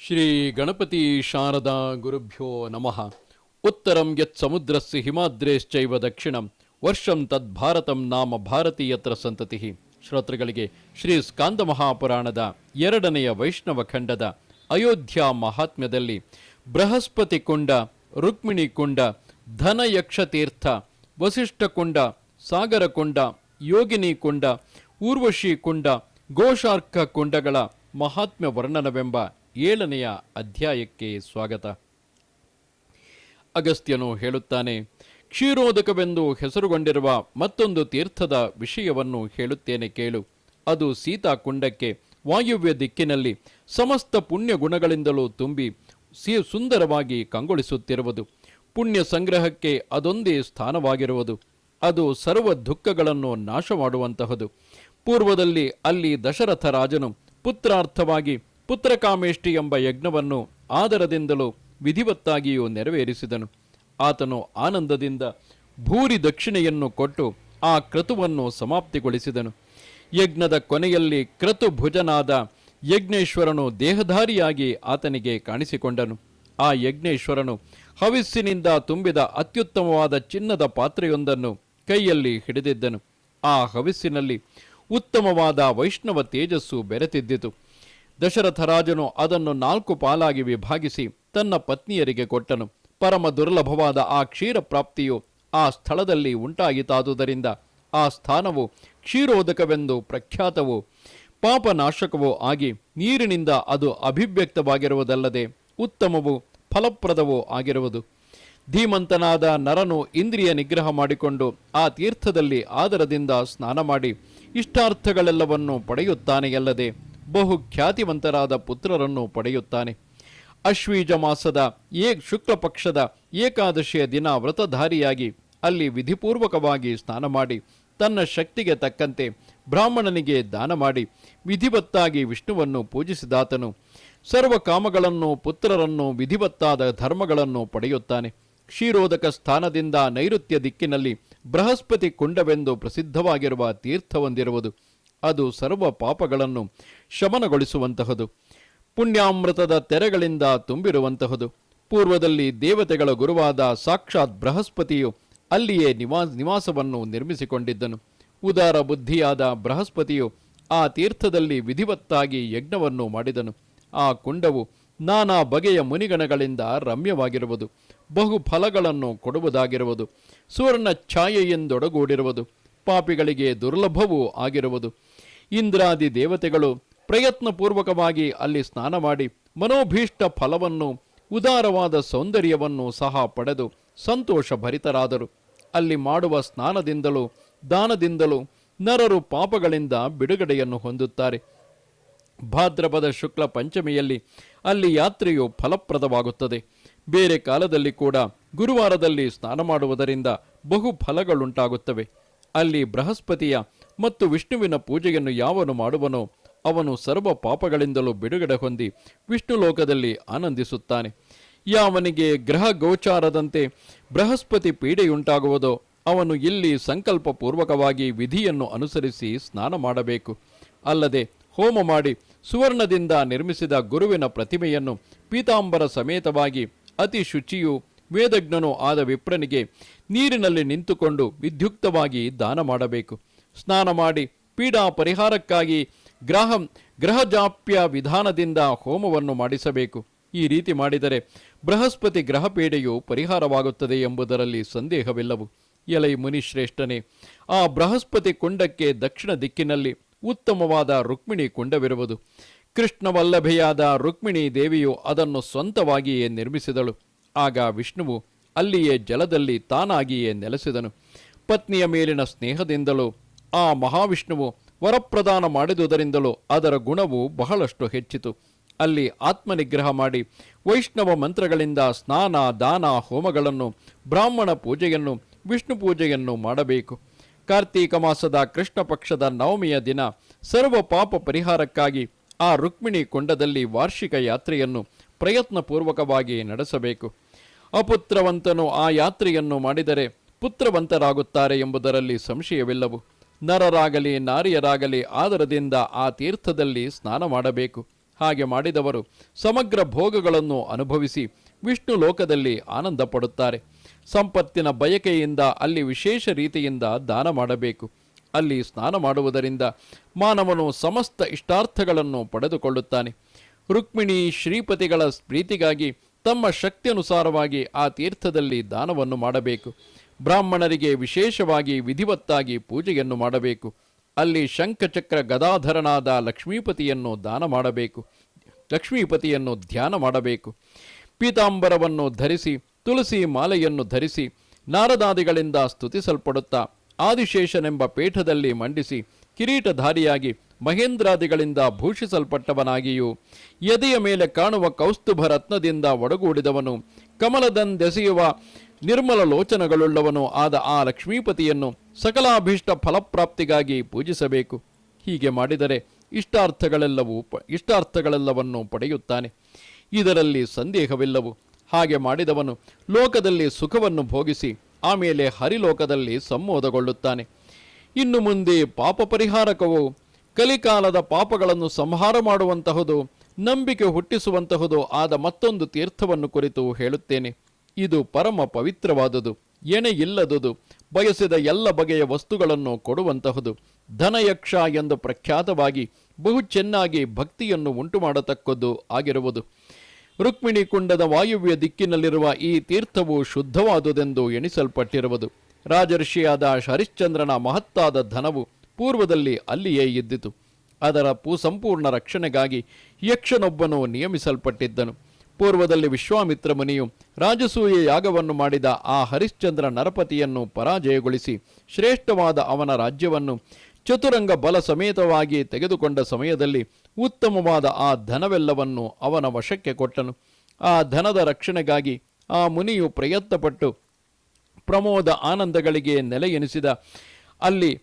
ಶ್ರೀ ಗಣಪತಿ ಶಾರದಾ ಗುರುಭ್ಯೋ ನಮಃ. ಉತ್ತರಂ ಯತ್ ಸಮುದ್ರಸ್ಯ ಹಿಮಾದ್ರೇಶ್ಚೈವ ದಕ್ಷಿಣಂ ವರ್ಷಂ ತದ್ಭಾರತಂ ನಾಮ ಭಾರತೀಯತ್ರ ಸಂತತಿ. ಶ್ರೋತೃಗಳಿಗೆ ಶ್ರೀ ಸ್ಕಾಂದ ಮಹಾಪುರಾಣದ 2ನೇ ವೈಷ್ಣವ ಖಂಡದ ಅಯೋಧ್ಯ ಮಹಾತ್ಮ್ಯದಲ್ಲಿ ಬೃಹಸ್ಪತಿ ಕುಂಡ, ರುಕ್ಮಿಣಿ ಕುಂಡ, ಧನಯಕ್ಷತೀರ್ಥ, ವಸಿಷ್ಠ ಕುಂಡ, ಸಾಗರ ಕುಂಡ, ಯೋಗಿನಿ ಕುಂಡ, ಊರ್ವಶಿ ಕುಂಡ, ಗೋಷಾರ್ಕ ಕುಂಡಗಳ ಮಹಾತ್ಮ್ಯ ವರ್ಣನವೆಂಬ 7ನೆಯ ಅಧ್ಯಾಯಕ್ಕೆ ಸ್ವಾಗತ. ಅಗಸ್ತ್ಯನು ಹೇಳುತ್ತಾನೆ, ಕ್ಷೀರೋದಕವೆಂದು ಹೆಸರುಗೊಂಡಿರುವ ಮತ್ತೊಂದು ತೀರ್ಥದ ವಿಷಯವನ್ನು ಹೇಳುತ್ತೇನೆ ಕೇಳು. ಅದು ಸೀತಾಕುಂಡಕ್ಕೆ ವಾಯುವ್ಯ ದಿಕ್ಕಿನಲ್ಲಿ ಸಮಸ್ತ ಪುಣ್ಯ ಗುಣಗಳಿಂದಲೂ ತುಂಬಿ ಸುಂದರವಾಗಿ ಕಂಗೊಳಿಸುತ್ತಿರುವುದು. ಪುಣ್ಯ ಸಂಗ್ರಹಕ್ಕೆ ಅದೊಂದೇ ಸ್ಥಾನವಾಗಿರುವುದು. ಅದು ಸರ್ವ ದುಃಖಗಳನ್ನು ನಾಶ ಮಾಡುವಂತಹದು. ಪೂರ್ವದಲ್ಲಿ ಅಲ್ಲಿ ದಶರಥ ರಾಜನು ಪುತ್ರಾರ್ಥವಾಗಿ ಪುತ್ರಕಾಮೇಷ್ಟಿ ಎಂಬ ಯಜ್ಞವನ್ನು ಆದರದಿಂದಲೂ ವಿಧಿವತ್ತಾಗಿಯೂ ನೆರವೇರಿಸಿದನು. ಆತನು ಆನಂದದಿಂದ ಭೂರಿ ದಕ್ಷಿಣೆಯನ್ನು ಕೊಟ್ಟು ಆ ಕ್ರತುವನ್ನು ಸಮಾಪ್ತಿಗೊಳಿಸಿದನು. ಯಜ್ಞದ ಕೊನೆಯಲ್ಲಿ ಕ್ರತುಭುಜನಾದ ಯಜ್ಞೇಶ್ವರನು ದೇಹಧಾರಿಯಾಗಿ ಆತನಿಗೆ ಕಾಣಿಸಿಕೊಂಡನು. ಆ ಯಜ್ಞೇಶ್ವರನು ಹವಿಸ್ಸಿನಿಂದ ತುಂಬಿದ ಅತ್ಯುತ್ತಮವಾದ ಚಿನ್ನದ ಪಾತ್ರೆಯೊಂದನ್ನು ಕೈಯಲ್ಲಿ ಹಿಡಿದಿದ್ದನು. ಆ ಹವಿಸ್ಸಿನಲ್ಲಿ ಉತ್ತಮವಾದ ವೈಷ್ಣವ ತೇಜಸ್ಸು ಬೆರೆತಿದ್ದಿತು. ದಶರಥ ರಾಜನು ಅದನ್ನು 4 ಪಾಲಾಗಿ ವಿಭಾಗಿಸಿ ತನ್ನ ಪತ್ನಿಯರಿಗೆ ಕೊಟ್ಟನು. ಪರಮ ದುರ್ಲಭವಾದ ಆ ಕ್ಷೀರ ಪ್ರಾಪ್ತಿಯು ಆ ಸ್ಥಳದಲ್ಲಿ ಉಂಟಾಯಿತಾದುದರಿಂದ ಆ ಸ್ಥಾನವು ಕ್ಷೀರೋದಕವೆಂದು ಪ್ರಖ್ಯಾತವೂ ಪಾಪನಾಶಕವೂ ಆಗಿ ನೀರಿನಿಂದ ಅದು ಅಭಿವ್ಯಕ್ತವಾಗಿರುವುದಲ್ಲದೆ ಉತ್ತಮವೂ ಫಲಪ್ರದವೂ ಆಗಿರುವುದು. ಧೀಮಂತನಾದ ನರನು ಇಂದ್ರಿಯ ನಿಗ್ರಹ ಮಾಡಿಕೊಂಡು ಆ ತೀರ್ಥದಲ್ಲಿ ಆದರದಿಂದ ಸ್ನಾನ ಮಾಡಿ ಇಷ್ಟಾರ್ಥಗಳೆಲ್ಲವನ್ನು ಪಡೆಯುತ್ತಾನೆಯಲ್ಲದೆ ಬಹು ಖ್ಯಾತಿವಂತರಾದ ಪುತ್ರರನ್ನು ಪಡೆಯುತ್ತಾನೆ. ಅಶ್ವೀಜ ಮಾಸದ ಶುಕ್ಲ ಪಕ್ಷದ ಏಕಾದಶಿಯ ದಿನ ವ್ರತಧಾರಿಯಾಗಿ ಅಲ್ಲಿ ವಿಧಿಪೂರ್ವಕವಾಗಿ ಸ್ನಾನ ಮಾಡಿ ತನ್ನ ಶಕ್ತಿಗೆ ತಕ್ಕಂತೆ ಬ್ರಾಹ್ಮಣನಿಗೆ ದಾನ ಮಾಡಿ ವಿಧಿವತ್ತಾಗಿ ವಿಷ್ಣುವನ್ನು ಪೂಜಿಸಿದಾತನು ಸರ್ವ ಕಾಮಗಳನ್ನು, ಪುತ್ರರನ್ನು, ವಿಧಿವತ್ತಾದ ಧರ್ಮಗಳನ್ನು ಪಡೆಯುತ್ತಾನೆ. ಕ್ಷೀರೋದಕ ಸ್ಥಾನದಿಂದ ನೈಋತ್ಯ ದಿಕ್ಕಿನಲ್ಲಿ ಬೃಹಸ್ಪತಿ ಕುಂಡವೆಂದು ಪ್ರಸಿದ್ಧವಾಗಿರುವ ತೀರ್ಥವೊಂದಿರುವುದು. ಅದು ಸರ್ವ ಪಾಪಗಳನ್ನು ಶಮನಗೊಳಿಸುವಂತಹದು, ಪುಣ್ಯಾಮೃತದ ತೆರೆಗಳಿಂದ ತುಂಬಿರುವಂತಹದು. ಪೂರ್ವದಲ್ಲಿ ದೇವತೆಗಳ ಗುರುವಾದ ಸಾಕ್ಷಾತ್ ಬೃಹಸ್ಪತಿಯು ಅಲ್ಲಿಯೇ ನಿವಾಸವನ್ನು ನಿರ್ಮಿಸಿಕೊಂಡಿದ್ದನು. ಉದಾರ ಬುದ್ಧಿಯಾದ ಬೃಹಸ್ಪತಿಯು ಆ ತೀರ್ಥದಲ್ಲಿ ವಿಧಿವತ್ತಾಗಿ ಯಜ್ಞವನ್ನು ಮಾಡಿದನು. ಆ ಕುಂಡವು ನಾನಾ ಬಗೆಯ ಮುನಿಗಣಗಳಿಂದ ರಮ್ಯವಾಗಿರುವುದು, ಬಹು ಫಲಗಳನ್ನು ಕೊಡುವುದಾಗಿರುವುದು, ಸುವರ್ಣ ಛಾಯೆಯೆಂದೊಡಗೂಡಿರುವುದು, ಪಾಪಿಗಳಿಗೆ ದುರ್ಲಭವೂ ಆಗಿರುವುದು. ಇಂದ್ರಾದಿ ದೇವತೆಗಳು ಪ್ರಯತ್ನಪೂರ್ವಕವಾಗಿ ಅಲ್ಲಿ ಸ್ನಾನ ಮಾಡಿ ಮನೋಭೀಷ್ಟ ಫಲವನ್ನು, ಉದಾರವಾದ ಸೌಂದರ್ಯವನ್ನು ಸಹ ಪಡೆದು ಸಂತೋಷ ಭರಿತರಾದರು. ಅಲ್ಲಿ ಮಾಡುವ ಸ್ನಾನದಿಂದಲೂ ದಾನದಿಂದಲೂ ನರರು ಪಾಪಗಳಿಂದ ಬಿಡುಗಡೆಯನ್ನು ಹೊಂದುತ್ತಾರೆ. ಭಾದ್ರಪದ ಶುಕ್ಲ ಪಂಚಮಿಯಲ್ಲಿ ಅಲ್ಲಿ ಯಾತ್ರೆಯು ಫಲಪ್ರದವಾಗುತ್ತದೆ. ಬೇರೆ ಕಾಲದಲ್ಲಿ ಕೂಡ ಗುರುವಾರದಲ್ಲಿ ಸ್ನಾನ ಮಾಡುವುದರಿಂದ ಬಹು ಫಲಗಳುಂಟಾಗುತ್ತವೆ. ಅಲ್ಲಿ ಬೃಹಸ್ಪತಿಯ ಮತ್ತು ವಿಷ್ಣುವಿನ ಪೂಜೆಯನ್ನು ಯಾವನು ಮಾಡುವನೋ ಅವನು ಸರ್ವ ಪಾಪಗಳಿಂದಲೂ ಬಿಡುಗಡೆ ಹೊಂದಿ ವಿಷ್ಣು ಲೋಕದಲ್ಲಿ ಆನಂದಿಸುತ್ತಾನೆ. ಯಾವನಿಗೆ ಗ್ರಹ ಗೋಚಾರದಂತೆ ಬೃಹಸ್ಪತಿ ಪೀಡೆಯುಂಟಾಗುವುದೋ ಅವನು ಇಲ್ಲಿ ಸಂಕಲ್ಪಪೂರ್ವಕವಾಗಿ ವಿಧಿಯನ್ನು ಅನುಸರಿಸಿ ಸ್ನಾನ ಮಾಡಬೇಕು. ಅಲ್ಲದೆ ಹೋಮ ಮಾಡಿ ಸುವರ್ಣದಿಂದ ನಿರ್ಮಿಸಿದ ಗುರುವಿನ ಪ್ರತಿಮೆಯನ್ನು ಪೀತಾಂಬರ ಸಮೇತವಾಗಿ ಅತಿ ಶುಚಿಯೂ ವೇದಜ್ಞನೂ ಆದ ವಿಪ್ರನಿಗೆ ನೀರಿನಲ್ಲಿ ನಿಂತುಕೊಂಡು ವಿದ್ಯುಕ್ತವಾಗಿ ದಾನ ಮಾಡಬೇಕು. ಸ್ನಾನ ಮಾಡಿ ಪೀಡಾ ಪರಿಹಾರಕ್ಕಾಗಿ ಗ್ರಹಜಾಪ್ಯ ವಿಧಾನದಿಂದ ಹೋಮವನ್ನು ಮಾಡಿಸಬೇಕು. ಈ ರೀತಿ ಮಾಡಿದರೆ ಬೃಹಸ್ಪತಿ ಗ್ರಹ ಪೀಡೆಯು ಪರಿಹಾರವಾಗುತ್ತದೆ ಎಂಬುದರಲ್ಲಿ ಸಂದೇಹವಿಲ್ಲವು. ಎಲೈ ಮುನಿಶ್ರೇಷ್ಠನೇ, ಆ ಬೃಹಸ್ಪತಿ ಕುಂಡಕ್ಕೆ ದಕ್ಷಿಣ ದಿಕ್ಕಿನಲ್ಲಿ ಉತ್ತಮವಾದ ರುಕ್ಮಿಣಿ ಕುಂಡವಿರುವುದು. ಕೃಷ್ಣವಲ್ಲಭೆಯಾದ ರುಕ್ಮಿಣಿ ದೇವಿಯು ಅದನ್ನು ಸ್ವಂತವಾಗಿಯೇ ನಿರ್ಮಿಸಿದಳು. ಆಗ ವಿಷ್ಣುವು ಅಲ್ಲಿಯೇ ಜಲದಲ್ಲಿ ತಾನಾಗಿಯೇ ನೆಲೆಸಿದನು. ಪತ್ನಿಯ ಮೇಲಿನ ಸ್ನೇಹದಿಂದಲೂ ಆ ಮಹಾವಿಷ್ಣುವು ವರಪ್ರದಾನ ಮಾಡಿದುದರಿಂದಲೂ ಅದರ ಗುಣವು ಬಹಳಷ್ಟು ಹೆಚ್ಚಿತು. ಅಲ್ಲಿ ಆತ್ಮನಿಗ್ರಹ ಮಾಡಿ ವೈಷ್ಣವ ಮಂತ್ರಗಳಿಂದ ಸ್ನಾನ, ದಾನ, ಹೋಮಗಳನ್ನು, ಬ್ರಾಹ್ಮಣ ಪೂಜೆಯನ್ನು, ವಿಷ್ಣು ಪೂಜೆಯನ್ನು ಮಾಡಬೇಕು. ಕಾರ್ತೀಕ ಮಾಸದ ಕೃಷ್ಣ ಪಕ್ಷದ ನವಮಿಯ ದಿನ ಸರ್ವ ಪಾಪ ಪರಿಹಾರಕ್ಕಾಗಿ ಆ ರುಕ್ಮಿಣಿ ಕುಂಡದಲ್ಲಿ ವಾರ್ಷಿಕ ಯಾತ್ರೆಯನ್ನು ಪ್ರಯತ್ನಪೂರ್ವಕವಾಗಿ ನಡೆಸಬೇಕು. ಅಪುತ್ರವಂತನು ಆ ಯಾತ್ರೆಯನ್ನು ಮಾಡಿದರೆ ಪುತ್ರವಂತರಾಗುತ್ತಾರೆ ಎಂಬುದರಲ್ಲಿ ಸಂಶಯವಿಲ್ಲವು. ನರರಾಗಲಿ ನಾರಿಯರಾಗಲಿ ಆದರದಿಂದ ಆ ತೀರ್ಥದಲ್ಲಿ ಸ್ನಾನ ಮಾಡಬೇಕು. ಹಾಗೆ ಮಾಡಿದವರು ಸಮಗ್ರ ಭೋಗಗಳನ್ನು ಅನುಭವಿಸಿ ವಿಷ್ಣು ಲೋಕದಲ್ಲಿ ಆನಂದ ಪಡುತ್ತಾರೆ. ಸಂಪತ್ತಿನ ಬಯಕೆಯಿಂದ ಅಲ್ಲಿ ವಿಶೇಷ ರೀತಿಯಿಂದ ದಾನ ಮಾಡಬೇಕು. ಅಲ್ಲಿ ಸ್ನಾನ ಮಾಡುವುದರಿಂದ ಮಾನವನು ಸಮಸ್ತ ಇಷ್ಟಾರ್ಥಗಳನ್ನು ಪಡೆದುಕೊಳ್ಳುತ್ತಾನೆ. ರುಕ್ಮಿಣಿ ಶ್ರೀಪತಿಗಳ ಪ್ರೀತಿಗಾಗಿ ತಮ್ಮ ಶಕ್ತಿಯನುಸಾರವಾಗಿ ಆ ತೀರ್ಥದಲ್ಲಿ ದಾನವನ್ನು ಮಾಡಬೇಕು. ಬ್ರಾಹ್ಮಣರಿಗೆ ವಿಶೇಷವಾಗಿ ವಿಧಿವತ್ತಾಗಿ ಪೂಜೆಯನ್ನು ಮಾಡಬೇಕು. ಅಲ್ಲಿ ಶಂಖಚಕ್ರ ಗದಾಧರನಾದ ಲಕ್ಷ್ಮೀಪತಿಯನ್ನು ಧ್ಯಾನ ಮಾಡಬೇಕು. ಪೀತಾಂಬರವನ್ನು ಧರಿಸಿ ತುಳಸಿ ಮಾಲೆಯನ್ನು ಧರಿಸಿ ನಾರದಾದಿಗಳಿಂದ ಸ್ತುತಿಸಲ್ಪಡುತ್ತಾ ಆದಿಶೇಷನೆಂಬ ಪೀಠದಲ್ಲಿ ಮಂಡಿಸಿ ಕಿರೀಟಧಾರಿಯಾಗಿ ಮಹೇಂದ್ರಾದಿಗಳಿಂದ ಭೂಷಿಸಲ್ಪಟ್ಟವನಾಗಿಯೂ ಎದೆಯ ಮೇಲೆ ಕಾಣುವ ಕೌಸ್ತುಭ ರತ್ನದಿಂದ ಒಡಗೂಡಿದವನು ಕಮಲದಂದೆಸೆಯುವ ನಿರ್ಮಲ ಲೋಚನಗಳುಳ್ಳವನು ಆದ ಆ ಲಕ್ಷ್ಮೀಪತಿಯನ್ನು ಸಕಲಾಭೀಷ್ಟ ಫಲಪ್ರಾಪ್ತಿಗಾಗಿ ಪೂಜಿಸಬೇಕು. ಹೀಗೆ ಮಾಡಿದರೆ ಇಷ್ಟಾರ್ಥಗಳೆಲ್ಲವನ್ನು ಪಡೆಯುತ್ತಾನೆ. ಇದರಲ್ಲಿ ಸಂದೇಹವಿಲ್ಲವು. ಹಾಗೆ ಮಾಡಿದವನು ಲೋಕದಲ್ಲಿ ಸುಖವನ್ನು ಭೋಗಿಸಿ ಆಮೇಲೆ ಹರಿಲೋಕದಲ್ಲಿ ಸಂಮೋದಗೊಳ್ಳುತ್ತಾನೆ. ಇನ್ನು ಮುಂದೆ ಪಾಪ ಪರಿಹಾರಕವು ಕಲಿಕಾಲದ ಪಾಪಗಳನ್ನು ಸಂಹಾರ ಮಾಡುವಂತಹುದು, ನಂಬಿಕೆ ಹುಟ್ಟಿಸುವಂತಹುದು ಆದ ಮತ್ತೊಂದು ತೀರ್ಥವನ್ನು ಕುರಿತು ಹೇಳುತ್ತೇನೆ. ಇದು ಪರಮ ಪವಿತ್ರವಾದುದು, ಎಣೆಯಿಲ್ಲದುದು, ಬಯಸಿದ ಎಲ್ಲ ಬಗೆಯ ವಸ್ತುಗಳನ್ನು ಕೊಡುವಂತಹುದು, ಧನಯಕ್ಷ ಎಂದು ಪ್ರಖ್ಯಾತವಾಗಿ ಬಹು ಚೆನ್ನಾಗಿ ಭಕ್ತಿಯನ್ನು ಉಂಟು ಮಾಡತಕ್ಕದ್ದು ಆಗಿರುವುದು. ರುಕ್ಮಿಣಿ ಕುಂಡದ ವಾಯುವ್ಯ ದಿಕ್ಕಿನಲ್ಲಿರುವ ಈ ತೀರ್ಥವು ಶುದ್ಧವಾದುದೆಂದು ಎಣಿಸಲ್ಪಟ್ಟಿರುವುದು. ರಾಜರ್ಷಿಯಾದ ಹರಿಶ್ಚಂದ್ರನ ಮಹತ್ತಾದ ಧನವು ಪೂರ್ವದಲ್ಲಿ ಅಲ್ಲಿಯೇ ಇದ್ದಿತು. ಅದರ ಸಂಪೂರ್ಣ ರಕ್ಷಣೆಗಾಗಿ ಯಕ್ಷನೊಬ್ಬನು ನಿಯಮಿಸಲ್ಪಟ್ಟಿದ್ದನು. ಪೂರ್ವದಲ್ಲಿ ವಿಶ್ವಾಮಿತ್ರ ಮುನಿಯು ರಾಜಸೂಯ ಯಾಗವನ್ನು ಮಾಡಿದ ಆ ಹರಿಶ್ಚಂದ್ರ ನರಪತಿಯನ್ನು ಪರಾಜಯಗೊಳಿಸಿ ಶ್ರೇಷ್ಠವಾದ ಅವನ ರಾಜ್ಯವನ್ನು ಚತುರಂಗ ಬಲ ಸಮೇತವಾಗಿ ತೆಗೆದುಕೊಂಡ ಸಮಯದಲ್ಲಿ ಉತ್ತಮವಾದ ಆ ಧನವೆಲ್ಲವನ್ನು ಅವನ ವಶಕ್ಕೆ ಕೊಟ್ಟನು. ಆ ಧನದ ರಕ್ಷಣೆಗಾಗಿ ಆ ಮುನಿಯು ಪ್ರಯತ್ನಪಟ್ಟು ಪ್ರಮೋದ ಆನಂದಗಳಿಗೆ ನೆಲೆ ಎನಿಸಿದ ಅಲ್ಲಿ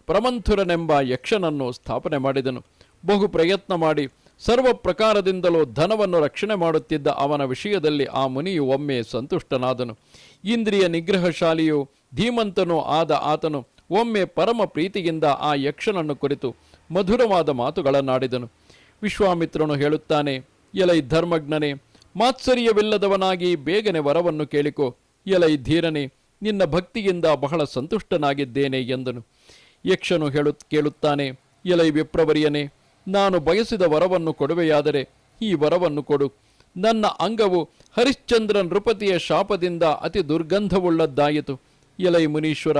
ಪ್ರಮಂಥುರನೆಂಬ ಯಕ್ಷನನ್ನು ಸ್ಥಾಪನೆ ಮಾಡಿದನು. ಬಹು ಪ್ರಯತ್ನ ಮಾಡಿ ಸರ್ವ ಪ್ರಕಾರದಿಂದಲೂ ಧನವನ್ನು ರಕ್ಷಣೆ ಮಾಡುತ್ತಿದ್ದ ಅವನ ವಿಷಯದಲ್ಲಿ ಆ ಮುನಿಯು ಒಮ್ಮೆ ಸಂತುಷ್ಟನಾದನು. ಇಂದ್ರಿಯ ನಿಗ್ರಹಶಾಲಿಯು ಧೀಮಂತನೂ ಆದ ಆತನು ಒಮ್ಮೆ ಪರಮ ಪ್ರೀತಿಯಿಂದ ಆ ಯಕ್ಷನನ್ನು ಕುರಿತು ಮಧುರವಾದ ಮಾತುಗಳನ್ನಾಡಿದನು. ವಿಶ್ವಾಮಿತ್ರನು ಹೇಳುತ್ತಾನೆ, ಎಲೈ ಧರ್ಮಜ್ಞನೇ, ಮಾತ್ಸರ್ಯವಿಲ್ಲದವನಾಗಿ ಬೇಗನೆ ವರವನ್ನು ಕೇಳಿಕೋ. ಎಲೈ ಧೀರನೇ, ನಿನ್ನ ಭಕ್ತಿಯಿಂದ ಬಹಳ ಸಂತುಷ್ಟನಾಗಿದ್ದೇನೆ ಎಂದನು. ಯಕ್ಷನು ಕೇಳುತ್ತಾನೆ, ಎಲೈ ವಿಪ್ರವರಿಯನೇ, ನಾನು ಬಯಸಿದ ವರವನ್ನು ಕೊಡುವೆಯಾದರೆ ಈ ವರವನ್ನು ಕೊಡು. ನನ್ನ ಅಂಗವು ಹರಿಶ್ಚಂದ್ರ ನೃಪತಿಯ ಶಾಪದಿಂದ ಅತಿ ದುರ್ಗಂಧವುಳ್ಳದ್ದಾಯಿತು. ಎಲೈ ಮುನೀಶ್ವರ,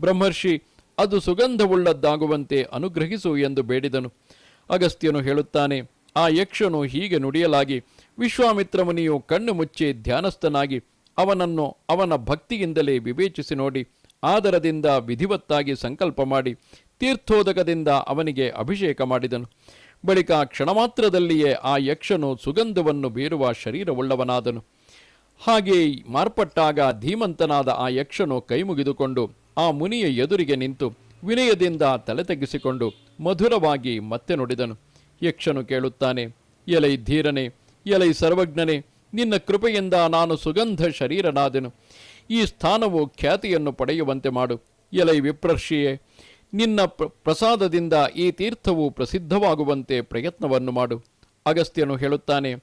ಬ್ರಹ್ಮರ್ಷಿ, ಅದು ಸುಗಂಧವುಳ್ಳದ್ದಾಗುವಂತೆ ಅನುಗ್ರಹಿಸು ಎಂದು ಬೇಡಿದನು. ಅಗಸ್ತ್ಯನು ಹೇಳುತ್ತಾನೆ, ಆ ಯಕ್ಷನು ಹೀಗೆ ನುಡಿಯಲಾಗಿ ವಿಶ್ವಾಮಿತ್ರ ಮುನಿಯು ಕಣ್ಣು ಮುಚ್ಚಿ ಧ್ಯಾನಸ್ಥನಾಗಿ ಅವನನ್ನು ಅವನ ಭಕ್ತಿಯಿಂದಲೇ ವಿವೇಚಿಸಿ ನೋಡಿ ಆದರದಿಂದ ವಿಧಿವತ್ತಾಗಿ ಸಂಕಲ್ಪ ಮಾಡಿ ತೀರ್ಥೋದಕದಿಂದ ಅವನಿಗೆ ಅಭಿಷೇಕ ಮಾಡಿದನು. ಬಳಿಕ ಕ್ಷಣಮಾತ್ರದಲ್ಲಿಯೇ ಆ ಯಕ್ಷನು ಸುಗಂಧವನ್ನು ಬೀರುವ ಶರೀರವುಳ್ಳವನಾದನು. ಹಾಗೆ ಮಾರ್ಪಟ್ಟಾಗ ಧೀಮಂತನಾದ ಆ ಯಕ್ಷನು ಕೈಮುಗಿದುಕೊಂಡು ಆ ಮುನಿಯ ಎದುರಿಗೆ ನಿಂತು ವಿನಯದಿಂದ ತಲೆ ತಗ್ಗಿಸಿಕೊಂಡು ಮಧುರವಾಗಿ ಮತ್ತೆ ನುಡಿದನು. ಯಕ್ಷನು ಕೇಳುತ್ತಾನೆ, ಎಲೈ ಧೀರನೇ, ಎಲೈ ಸರ್ವಜ್ಞನೇ, ನಿನ್ನ ಕೃಪೆಯಿಂದ ನಾನು ಸುಗಂಧ ಶರೀರನಾದೆನು. ಈ ಸ್ಥಾನವು ಖ್ಯಾತಿಯನ್ನು ಪಡೆಯುವಂತೆ ಮಾಡು. ಎಲೈ ವಿಪ್ರರ್ಷಿಯೇ, ನಿನ್ನ ಪ್ರಸಾದದಿಂದ ಈ ತೀರ್ಥವು ಪ್ರಸಿದ್ಧವಾಗುವಂತೆ ಪ್ರಯತ್ನವನ್ನು ಮಾಡು. ಅಗಸ್ತ್ಯನು ಹೇಳುತ್ತಾನೆ,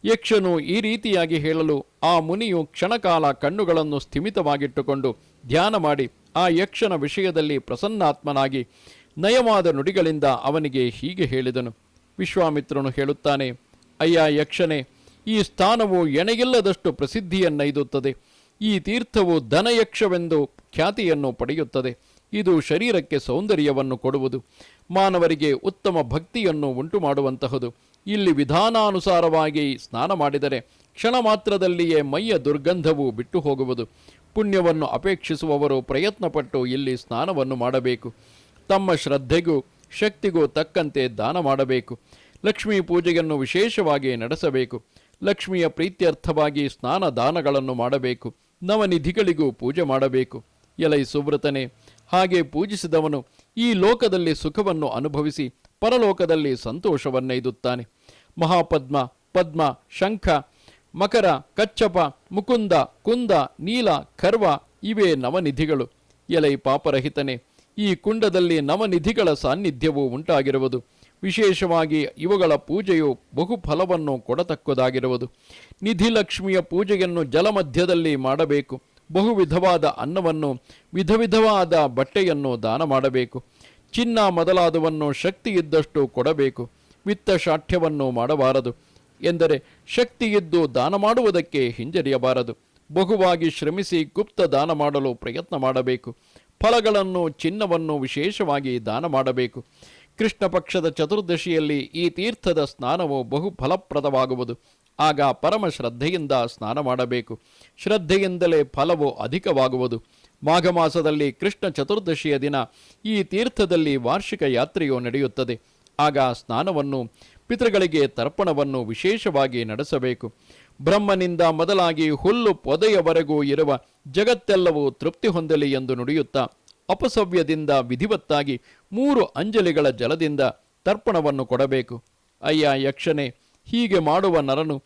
ಯಕ್ಷನು ಈ ರೀತಿಯಾಗಿ ಹೇಳಲು ಆ ಮುನಿಯು ಕ್ಷಣಕಾಲ ಕಣ್ಣುಗಳನ್ನು ಸ್ಥಿಮಿತವಾಗಿಟ್ಟುಕೊಂಡು ಧ್ಯಾನ ಮಾಡಿ ಆ ಯಕ್ಷನ ವಿಷಯದಲ್ಲಿ ಪ್ರಸನ್ನಾತ್ಮನಾಗಿ ನಯವಾದ ನುಡಿಗಳಿಂದ ಅವನಿಗೆ ಹೀಗೆ ಹೇಳಿದನು. ವಿಶ್ವಾಮಿತ್ರನು ಹೇಳುತ್ತಾನೆ, ಅಯ್ಯ ಯಕ್ಷನೇ, ಈ ಸ್ಥಾನವು ಎಣೆಯಿಲ್ಲದಷ್ಟು ಪ್ರಸಿದ್ಧಿಯನ್ನೈದುತ್ತದೆ. ಈ ತೀರ್ಥವು ಧನಯಕ್ಷವೆಂದು ಖ್ಯಾತಿಯನ್ನು ಪಡೆಯುತ್ತದೆ. ಇದು ಶರೀರಕ್ಕೆ ಸೌಂದರ್ಯವನ್ನು ಕೊಡುವುದು, ಮಾನವರಿಗೆ ಉತ್ತಮ ಭಕ್ತಿಯನ್ನು ಉಂಟು ಮಾಡುವಂತಹದು. ಇಲ್ಲಿ ವಿಧಾನಾನುಸಾರವಾಗಿ ಸ್ನಾನ ಮಾಡಿದರೆ ಕ್ಷಣ ಮಾತ್ರದಲ್ಲಿಯೇ ಮೈಯ ದುರ್ಗಂಧವು ಬಿಟ್ಟು ಹೋಗುವುದು. ಪುಣ್ಯವನ್ನು ಅಪೇಕ್ಷಿಸುವವರು ಪ್ರಯತ್ನಪಟ್ಟು ಇಲ್ಲಿ ಸ್ನಾನವನ್ನು ಮಾಡಬೇಕು. ತಮ್ಮ ಶ್ರದ್ಧೆಗೂ ಶಕ್ತಿಗೂ ತಕ್ಕಂತೆ ದಾನ ಮಾಡಬೇಕು. ಲಕ್ಷ್ಮೀ ಪೂಜೆಯನ್ನು ವಿಶೇಷವಾಗಿ ನಡೆಸಬೇಕು. ಲಕ್ಷ್ಮಿಯ ಪ್ರೀತ್ಯರ್ಥವಾಗಿ ಸ್ನಾನ ದಾನಗಳನ್ನು ಮಾಡಬೇಕು. ನವನಿಧಿಗಳಿಗೂ ಪೂಜೆ ಮಾಡಬೇಕು. ಎಲೈ ಸುವ್ರತನೇ, ಹಾಗೆ ಪೂಜಿಸಿದವನು ಈ ಲೋಕದಲ್ಲಿ ಸುಖವನ್ನು ಅನುಭವಿಸಿ ಪರಲೋಕದಲ್ಲಿ ಸಂತೋಷವನ್ನೈದುತ್ತಾನೆ. ಮಹಾಪದ್ಮ, ಪದ್ಮ, ಶಂಖ, ಮಕರ, ಕಚ್ಚಪ, ಮುಕುಂದ, ಕುಂದ, ನೀಲ, ಖರ್ವ ಇವೇ ನವನಿಧಿಗಳು. ಎಲೈ ಪಾಪರಹಿತನೇ, ಈ ಕುಂಡದಲ್ಲಿ ನವನಿಧಿಗಳ ಸಾನ್ನಿಧ್ಯವು ಉಂಟಾಗಿರುವುದು. ವಿಶೇಷವಾಗಿ ಇವುಗಳ ಪೂಜೆಯು ಬಹು ಫಲವನ್ನು ಕೊಡತಕ್ಕದಾಗಿರುವುದು. ನಿಧಿಲಕ್ಷ್ಮಿಯ ಪೂಜೆಯನ್ನು ಜಲಮಧ್ಯದಲ್ಲಿ ಮಾಡಬೇಕು. ಬಹು ವಿಧವಾದ ಅನ್ನವನ್ನು, ವಿಧ ವಿಧವಾದ ಬಟ್ಟೆಯನ್ನು ದಾನ ಮಾಡಬೇಕು. ಚಿನ್ನ ಮೊದಲಾದವನ್ನು ಶಕ್ತಿ ಇದ್ದಷ್ಟು ಕೊಡಬೇಕು. ವಿತ್ತಶಾಠ್ಯವನ್ನು ಮಾಡಬಾರದು. ಎಂದರೆ ಶಕ್ತಿಯಿದ್ದು ದಾನ ಮಾಡುವುದಕ್ಕೆ ಹಿಂಜರಿಯಬಾರದು. ಬಹುವಾಗಿ ಶ್ರಮಿಸಿ ಗುಪ್ತ ದಾನ ಮಾಡಲು ಪ್ರಯತ್ನ ಮಾಡಬೇಕು. ಫಲಗಳನ್ನು, ಚಿನ್ನವನ್ನು ವಿಶೇಷವಾಗಿ ದಾನ ಮಾಡಬೇಕು. ಕೃಷ್ಣ ಪಕ್ಷದ ಚತುರ್ದಶಿಯಲ್ಲಿ ಈ ತೀರ್ಥದ ಸ್ನಾನವು ಬಹು ಫಲಪ್ರದವಾಗುವುದು. ಆಗ ಪರಮ ಶ್ರದ್ಧೆಯಿಂದ ಸ್ನಾನ ಮಾಡಬೇಕು. ಶ್ರದ್ಧೆಯಿಂದಲೇ ಫಲವು ಅಧಿಕವಾಗುವುದು. ಮಾಘ ಮಾಸದಲ್ಲಿ ಕೃಷ್ಣ ಚತುರ್ದಶಿಯ ದಿನ ಈ ತೀರ್ಥದಲ್ಲಿ ವಾರ್ಷಿಕ ಯಾತ್ರೆಯು ನಡೆಯುತ್ತದೆ. ಆಗ ಸ್ನಾನವನ್ನು, ಪಿತೃಗಳಿಗೆ ತರ್ಪಣವನ್ನು ವಿಶೇಷವಾಗಿ ನಡೆಸಬೇಕು. ಬ್ರಹ್ಮನಿಂದ ಮೊದಲಾಗಿ ಹುಲ್ಲು ಪೊದೆಯವರೆಗೂ ಇರುವ ಜಗತ್ತೆಲ್ಲವೂ ತೃಪ್ತಿ ಹೊಂದಲಿ ಎಂದು ನುಡಿಯುತ್ತಾ ಅಪಸವ್ಯದಿಂದ ವಿಧಿವತ್ತಾಗಿ 3 ಅಂಜಲಿಗಳ ಜಲದಿಂದ ತರ್ಪಣವನ್ನು ಕೊಡಬೇಕು. ಅಯ್ಯ ಯಕ್ಷನೇ, ಹೀಗೆ ಮಾಡುವ ನರನು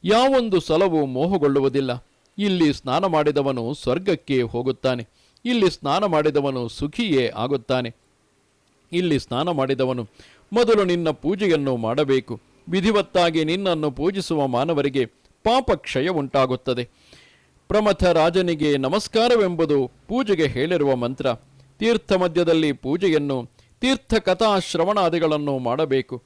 ಯಾವೊಂದು ಸಲವೂ ಮೋಹಗೊಳ್ಳುವುದಿಲ್ಲ. ಇಲ್ಲಿ ಸ್ನಾನ ಮಾಡಿದವನು ಸ್ವರ್ಗಕ್ಕೆ ಹೋಗುತ್ತಾನೆ. ಇಲ್ಲಿ ಸ್ನಾನ ಮಾಡಿದವನು ಸುಖಿಯೇ ಆಗುತ್ತಾನೆ. ಇಲ್ಲಿ ಸ್ನಾನ ಮಾಡಿದವನು ಮೊದಲು ನಿನ್ನ ಪೂಜೆಯನ್ನು ಮಾಡಬೇಕು. ವಿಧಿವತ್ತಾಗಿ ನಿನ್ನನ್ನು ಪೂಜಿಸುವ ಮಾನವರಿಗೆ ಪಾಪ ಕ್ಷಯ ಉಂಟಾಗುತ್ತದೆ. ಪ್ರಮಥ ರಾಜನಿಗೆ ನಮಸ್ಕಾರವೆಂಬುದು ಪೂಜೆಗೆ ಹೇಳಿರುವ ಮಂತ್ರ. ತೀರ್ಥ ಮಧ್ಯದಲ್ಲಿ ಪೂಜೆಯನ್ನು, ತೀರ್ಥ ಕಥಾ ಶ್ರವಣಾದಿಗಳನ್ನು ಮಾಡಬೇಕು.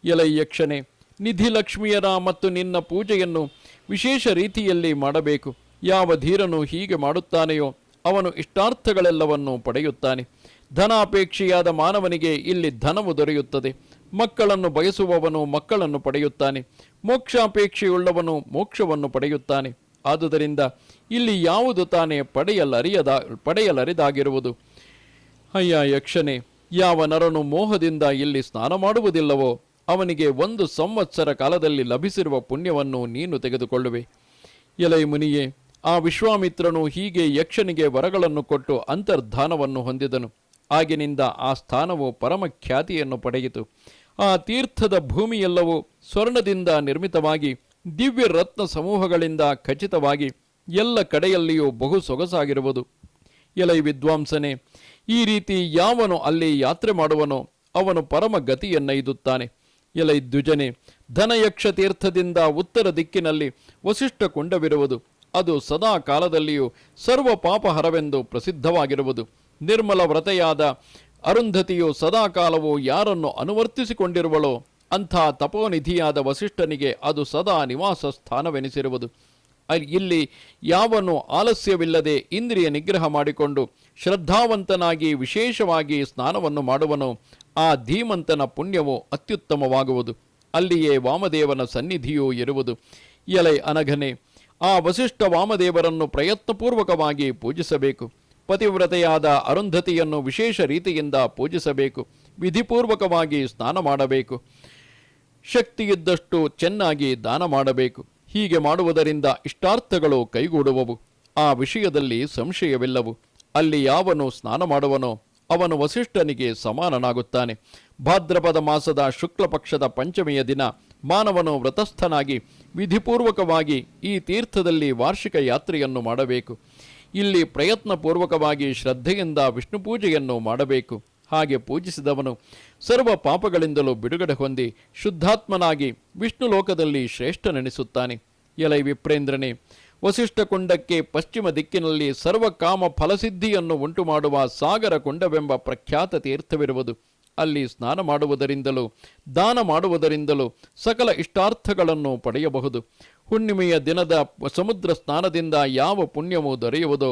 ಎಲೈ ಯಕ್ಷಣೆ, ನಿಧಿಲಕ್ಷ್ಮಿಯರ ಮತ್ತು ನಿನ್ನ ಪೂಜೆಯನ್ನು ವಿಶೇಷ ರೀತಿಯಲ್ಲಿ ಮಾಡಬೇಕು. ಯಾವ ಧೀರನು ಹೀಗೆ ಮಾಡುತ್ತಾನೆಯೋ ಅವನು ಇಷ್ಟಾರ್ಥಗಳೆಲ್ಲವನ್ನು ಪಡೆಯುತ್ತಾನೆ. ಧನಾಪೇಕ್ಷೆಯಾದ ಮಾನವನಿಗೆ ಇಲ್ಲಿ ಧನವು ದೊರೆಯುತ್ತದೆ. ಮಕ್ಕಳನ್ನು ಬಯಸುವವನು ಮಕ್ಕಳನ್ನು ಪಡೆಯುತ್ತಾನೆ. ಮೋಕ್ಷಾಪೇಕ್ಷೆಯುಳ್ಳವನು ಮೋಕ್ಷವನ್ನು ಪಡೆಯುತ್ತಾನೆ. ಆದುದರಿಂದ ಇಲ್ಲಿ ಯಾವುದು ತಾನೇ ಪಡೆಯಲರಿದಾಗಿರುವುದು. ಅಯ್ಯ ಯಕ್ಷನೇ, ಯಾವ ನರನು ಮೋಹದಿಂದ ಇಲ್ಲಿ ಸ್ನಾನ ಮಾಡುವುದಿಲ್ಲವೋ ಅವನಿಗೆ 1 ಸಂವತ್ಸರ ಕಾಲದಲ್ಲಿ ಲಭಿಸಿರುವ ಪುಣ್ಯವನ್ನು ನೀನು ತೆಗೆದುಕೊಳ್ಳುವೆ. ಎಲೈ ಮುನಿಯೇ, ಆ ವಿಶ್ವಾಮಿತ್ರನು ಹೀಗೆ ಯಕ್ಷನಿಗೆ ವರಗಳನ್ನು ಕೊಟ್ಟು ಅಂತರ್ಧಾನವನ್ನು ಹೊಂದಿದನು. ಆಗಿನಿಂದ ಆ ಸ್ಥಾನವು ಪರಮಖ್ಯಾತಿಯನ್ನು ಪಡೆಯಿತು. ಆ ತೀರ್ಥದ ಭೂಮಿಯೆಲ್ಲವೂ ಸ್ವರ್ಣದಿಂದ ನಿರ್ಮಿತವಾಗಿ ದಿವ್ಯ ರತ್ನ ಸಮೂಹಗಳಿಂದ ಖಚಿತವಾಗಿ ಎಲ್ಲ ಕಡೆಯಲ್ಲಿಯೂ ಬಹು ಸೊಗಸಾಗಿರುವುದು. ಎಲೈ ವಿದ್ವಾಂಸನೇ, ಈ ರೀತಿ ಯಾವನು ಅಲ್ಲಿ ಯಾತ್ರೆ ಮಾಡುವನೋ ಅವನು ಪರಮ ಗತಿಯನ್ನೈದುತ್ತಾನೆ. ಎಲೈ ದ್ವಿಜನೆ, ಧನಯಕ್ಷ ತೀರ್ಥದಿಂದ ಉತ್ತರ ದಿಕ್ಕಿನಲ್ಲಿ ವಸಿಷ್ಠ ಕುಂಡವಿರುವುದು. ಅದು ಸದಾ ಕಾಲದಲ್ಲಿಯೂ ಸರ್ವ ಪಾಪಹರವೆಂದು ಪ್ರಸಿದ್ಧವಾಗಿರುವುದು. ನಿರ್ಮಲ ವ್ರತೆಯಾದ ಅರುಂಧತಿಯು ಸದಾಕಾಲವು ಯಾರನ್ನು ಅನುವರ್ತಿಸಿಕೊಂಡಿರುವಳೋ ಅಂಥ ತಪೋನಿಧಿಯಾದ ವಸಿಷ್ಠನಿಗೆ ಅದು ಸದಾ ನಿವಾಸ ಸ್ಥಾನವೆನಿಸಿರುವುದು. ಇಲ್ಲಿ ಯಾವನು ಆಲಸ್ಯವಿಲ್ಲದೆ ಇಂದ್ರಿಯ ನಿಗ್ರಹ ಮಾಡಿಕೊಂಡು ಶ್ರದ್ಧಾವಂತನಾಗಿ ವಿಶೇಷವಾಗಿ ಸ್ನಾನವನ್ನು ಮಾಡುವನೋ ಆ ಧೀಮಂತನ ಪುಣ್ಯವು ಅತ್ಯುತ್ತಮವಾಗುವುದು. ಅಲ್ಲಿಯೇ ವಾಮದೇವನ ಸನ್ನಿಧಿಯೂ ಇರುವುದು. ಎಲೈ ಅನಘನೆ, ಆ ವಸಿಷ್ಠ ವಾಮದೇವರನ್ನು ಪ್ರಯತ್ನಪೂರ್ವಕವಾಗಿ ಪೂಜಿಸಬೇಕು. ಪತಿವ್ರತೆಯಾದ ಅರುಂಧತಿಯನ್ನು ವಿಶೇಷ ರೀತಿಯಿಂದ ಪೂಜಿಸಬೇಕು. ವಿಧಿಪೂರ್ವಕವಾಗಿ ಸ್ನಾನ ಮಾಡಬೇಕು. ಶಕ್ತಿಯಿದ್ದಷ್ಟು ಚೆನ್ನಾಗಿ ದಾನ ಮಾಡಬೇಕು. ಹೀಗೆ ಮಾಡುವುದರಿಂದ ಇಷ್ಟಾರ್ಥಗಳು ಕೈಗೂಡುವವು. ಆ ವಿಷಯದಲ್ಲಿ ಸಂಶಯವಿಲ್ಲವು. ಅಲ್ಲಿ ಯಾವನು ಸ್ನಾನ ಮಾಡುವನೋ ಅವನು ವಸಿಷ್ಠನಿಗೆ ಸಮಾನನಾಗುತ್ತಾನೆ. ಭಾದ್ರಪದ ಮಾಸದ ಶುಕ್ಲ ಪಕ್ಷದ ಪಂಚಮಿಯ ದಿನ ಮಾನವನು ವ್ರತಸ್ಥನಾಗಿ ವಿಧಿಪೂರ್ವಕವಾಗಿ ಈ ತೀರ್ಥದಲ್ಲಿ ವಾರ್ಷಿಕ ಯಾತ್ರೆಯನ್ನು ಮಾಡಬೇಕು. ಇಲ್ಲಿ ಪ್ರಯತ್ನಪೂರ್ವಕವಾಗಿ ಶ್ರದ್ಧೆಯಿಂದ ವಿಷ್ಣು ಪೂಜೆಯನ್ನು ಮಾಡಬೇಕು. ಹಾಗೆ ಪೂಜಿಸಿದವನು ಸರ್ವ ಪಾಪಗಳಿಂದಲೂ ಬಿಡುಗಡೆ ಹೊಂದಿ ಶುದ್ಧಾತ್ಮನಾಗಿ ವಿಷ್ಣು ಲೋಕದಲ್ಲಿ ಶ್ರೇಷ್ಠನೆನಿಸುತ್ತಾನೆ. ಎಲೈ ವಿಪ್ರೇಂದ್ರನೇ, ವಸಿಷ್ಠ ಕುಂಡಕ್ಕೆ ಪಶ್ಚಿಮ ದಿಕ್ಕಿನಲ್ಲಿ ಸರ್ವಕಾಮ ಫಲಸಿದ್ಧಿಯನ್ನು ಉಂಟು ಮಾಡುವ ಸಾಗರ ಕುಂಡವೆಂಬ ಪ್ರಖ್ಯಾತ ತೀರ್ಥವಿರುವುದು. ಅಲ್ಲಿ ಸ್ನಾನ ಮಾಡುವುದರಿಂದಲೂ ದಾನ ಮಾಡುವುದರಿಂದಲೂ ಸಕಲ ಇಷ್ಟಾರ್ಥಗಳನ್ನು ಪಡೆಯಬಹುದು. ಹುಣ್ಣಿಮೆಯ ದಿನದ ಸಮುದ್ರ ಸ್ನಾನದಿಂದ ಯಾವ ಪುಣ್ಯವು ದೊರೆಯುವುದೋ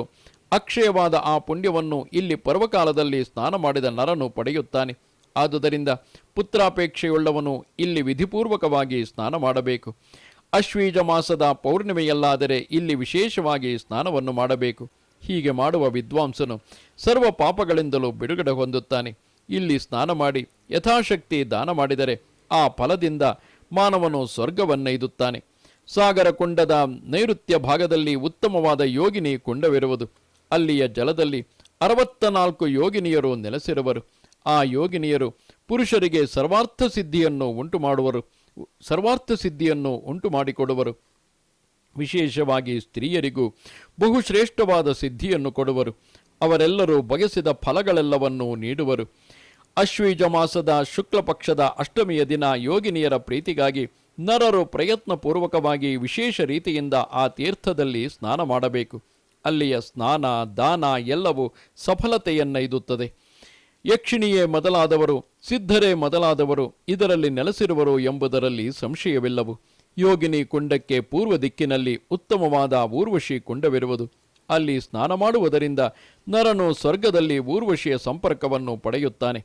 ಅಕ್ಷಯವಾದ ಆ ಪುಣ್ಯವನ್ನು ಇಲ್ಲಿ ಪರ್ವಕಾಲದಲ್ಲಿ ಸ್ನಾನ ಮಾಡಿದ ನರನು ಪಡೆಯುತ್ತಾನೆ. ಆದುದರಿಂದ ಪುತ್ರಾಪೇಕ್ಷೆಯುಳ್ಳವನು ಇಲ್ಲಿ ವಿಧಿಪೂರ್ವಕವಾಗಿ ಸ್ನಾನ ಮಾಡಬೇಕು. ಅಶ್ವೀಜ ಮಾಸದ ಪೌರ್ಣಿಮೆಯಲ್ಲಾದರೆ ಇಲ್ಲಿ ವಿಶೇಷವಾಗಿ ಸ್ನಾನವನ್ನು ಮಾಡಬೇಕು. ಹೀಗೆ ಮಾಡುವ ವಿದ್ವಾಂಸನು ಸರ್ವ ಪಾಪಗಳಿಂದಲೂ ಬಿಡುಗಡೆ ಹೊಂದುತ್ತಾನೆ. ಇಲ್ಲಿ ಸ್ನಾನ ಮಾಡಿ ಯಥಾಶಕ್ತಿ ದಾನ ಮಾಡಿದರೆ ಆ ಫಲದಿಂದ ಮಾನವನು ಸ್ವರ್ಗವನ್ನೈದುತ್ತಾನೆ. ಸಾಗರ ಕುಂಡದ ನೈಋತ್ಯ ಭಾಗದಲ್ಲಿ ಉತ್ತಮವಾದ ಯೋಗಿನಿ ಕುಂಡವಿರುವುದು. ಅಲ್ಲಿಯ ಜಲದಲ್ಲಿ 64 ಯೋಗಿನಿಯರು ನೆಲೆಸಿರುವರು. ಆ ಯೋಗಿನಿಯರು ಪುರುಷರಿಗೆ ಸರ್ವಾರ್ಥ ಸಿದ್ಧಿಯನ್ನು ಉಂಟು ಮಾಡಿಕೊಡುವರು. ವಿಶೇಷವಾಗಿ ಸ್ತ್ರೀಯರಿಗೂ ಬಹುಶ್ರೇಷ್ಠವಾದ ಸಿದ್ಧಿಯನ್ನು ಕೊಡುವರು. ಅವರೆಲ್ಲರೂ ಬಯಸಿದ ಫಲಗಳೆಲ್ಲವನ್ನೂ ನೀಡುವರು. ಅಶ್ವೀಜ ಮಾಸದ ಶುಕ್ಲ ಪಕ್ಷದ ಅಷ್ಟಮಿಯ ದಿನ ಯೋಗಿನಿಯರ ಪ್ರೀತಿಗಾಗಿ ನರರು ಪ್ರಯತ್ನಪೂರ್ವಕವಾಗಿ ವಿಶೇಷ ರೀತಿಯಿಂದ ಆ ತೀರ್ಥದಲ್ಲಿ ಸ್ನಾನ ಮಾಡಬೇಕು. ಅಲ್ಲಿಯ ಸ್ನಾನ ದಾನ ಎಲ್ಲವೂ ಸಫಲತೆಯನ್ನೈದುತ್ತದೆ. ಯಕ್ಷಿಣಿಯೇ ಮೊದಲಾದವರು, ಸಿದ್ಧರೇ ಮೊದಲಾದವರು ಇದರಲ್ಲಿ ನೆಲೆಸಿರುವರು ಎಂಬುದರಲ್ಲಿ ಸಂಶಯವಿಲ್ಲವು. ಯೋಗಿನಿ ಕುಂಡಕ್ಕೆ ಪೂರ್ವ ದಿಕ್ಕಿನಲ್ಲಿ ಉತ್ತಮವಾದ ಊರ್ವಶಿ ಕುಂಡವಿರುವುದು. ಅಲ್ಲಿ ಸ್ನಾನ ಮಾಡುವುದರಿಂದ ನರನು ಸ್ವರ್ಗದಲ್ಲಿ ಊರ್ವಶಿಯ ಸಂಪರ್ಕವನ್ನು ಪಡೆಯುತ್ತಾನೆ.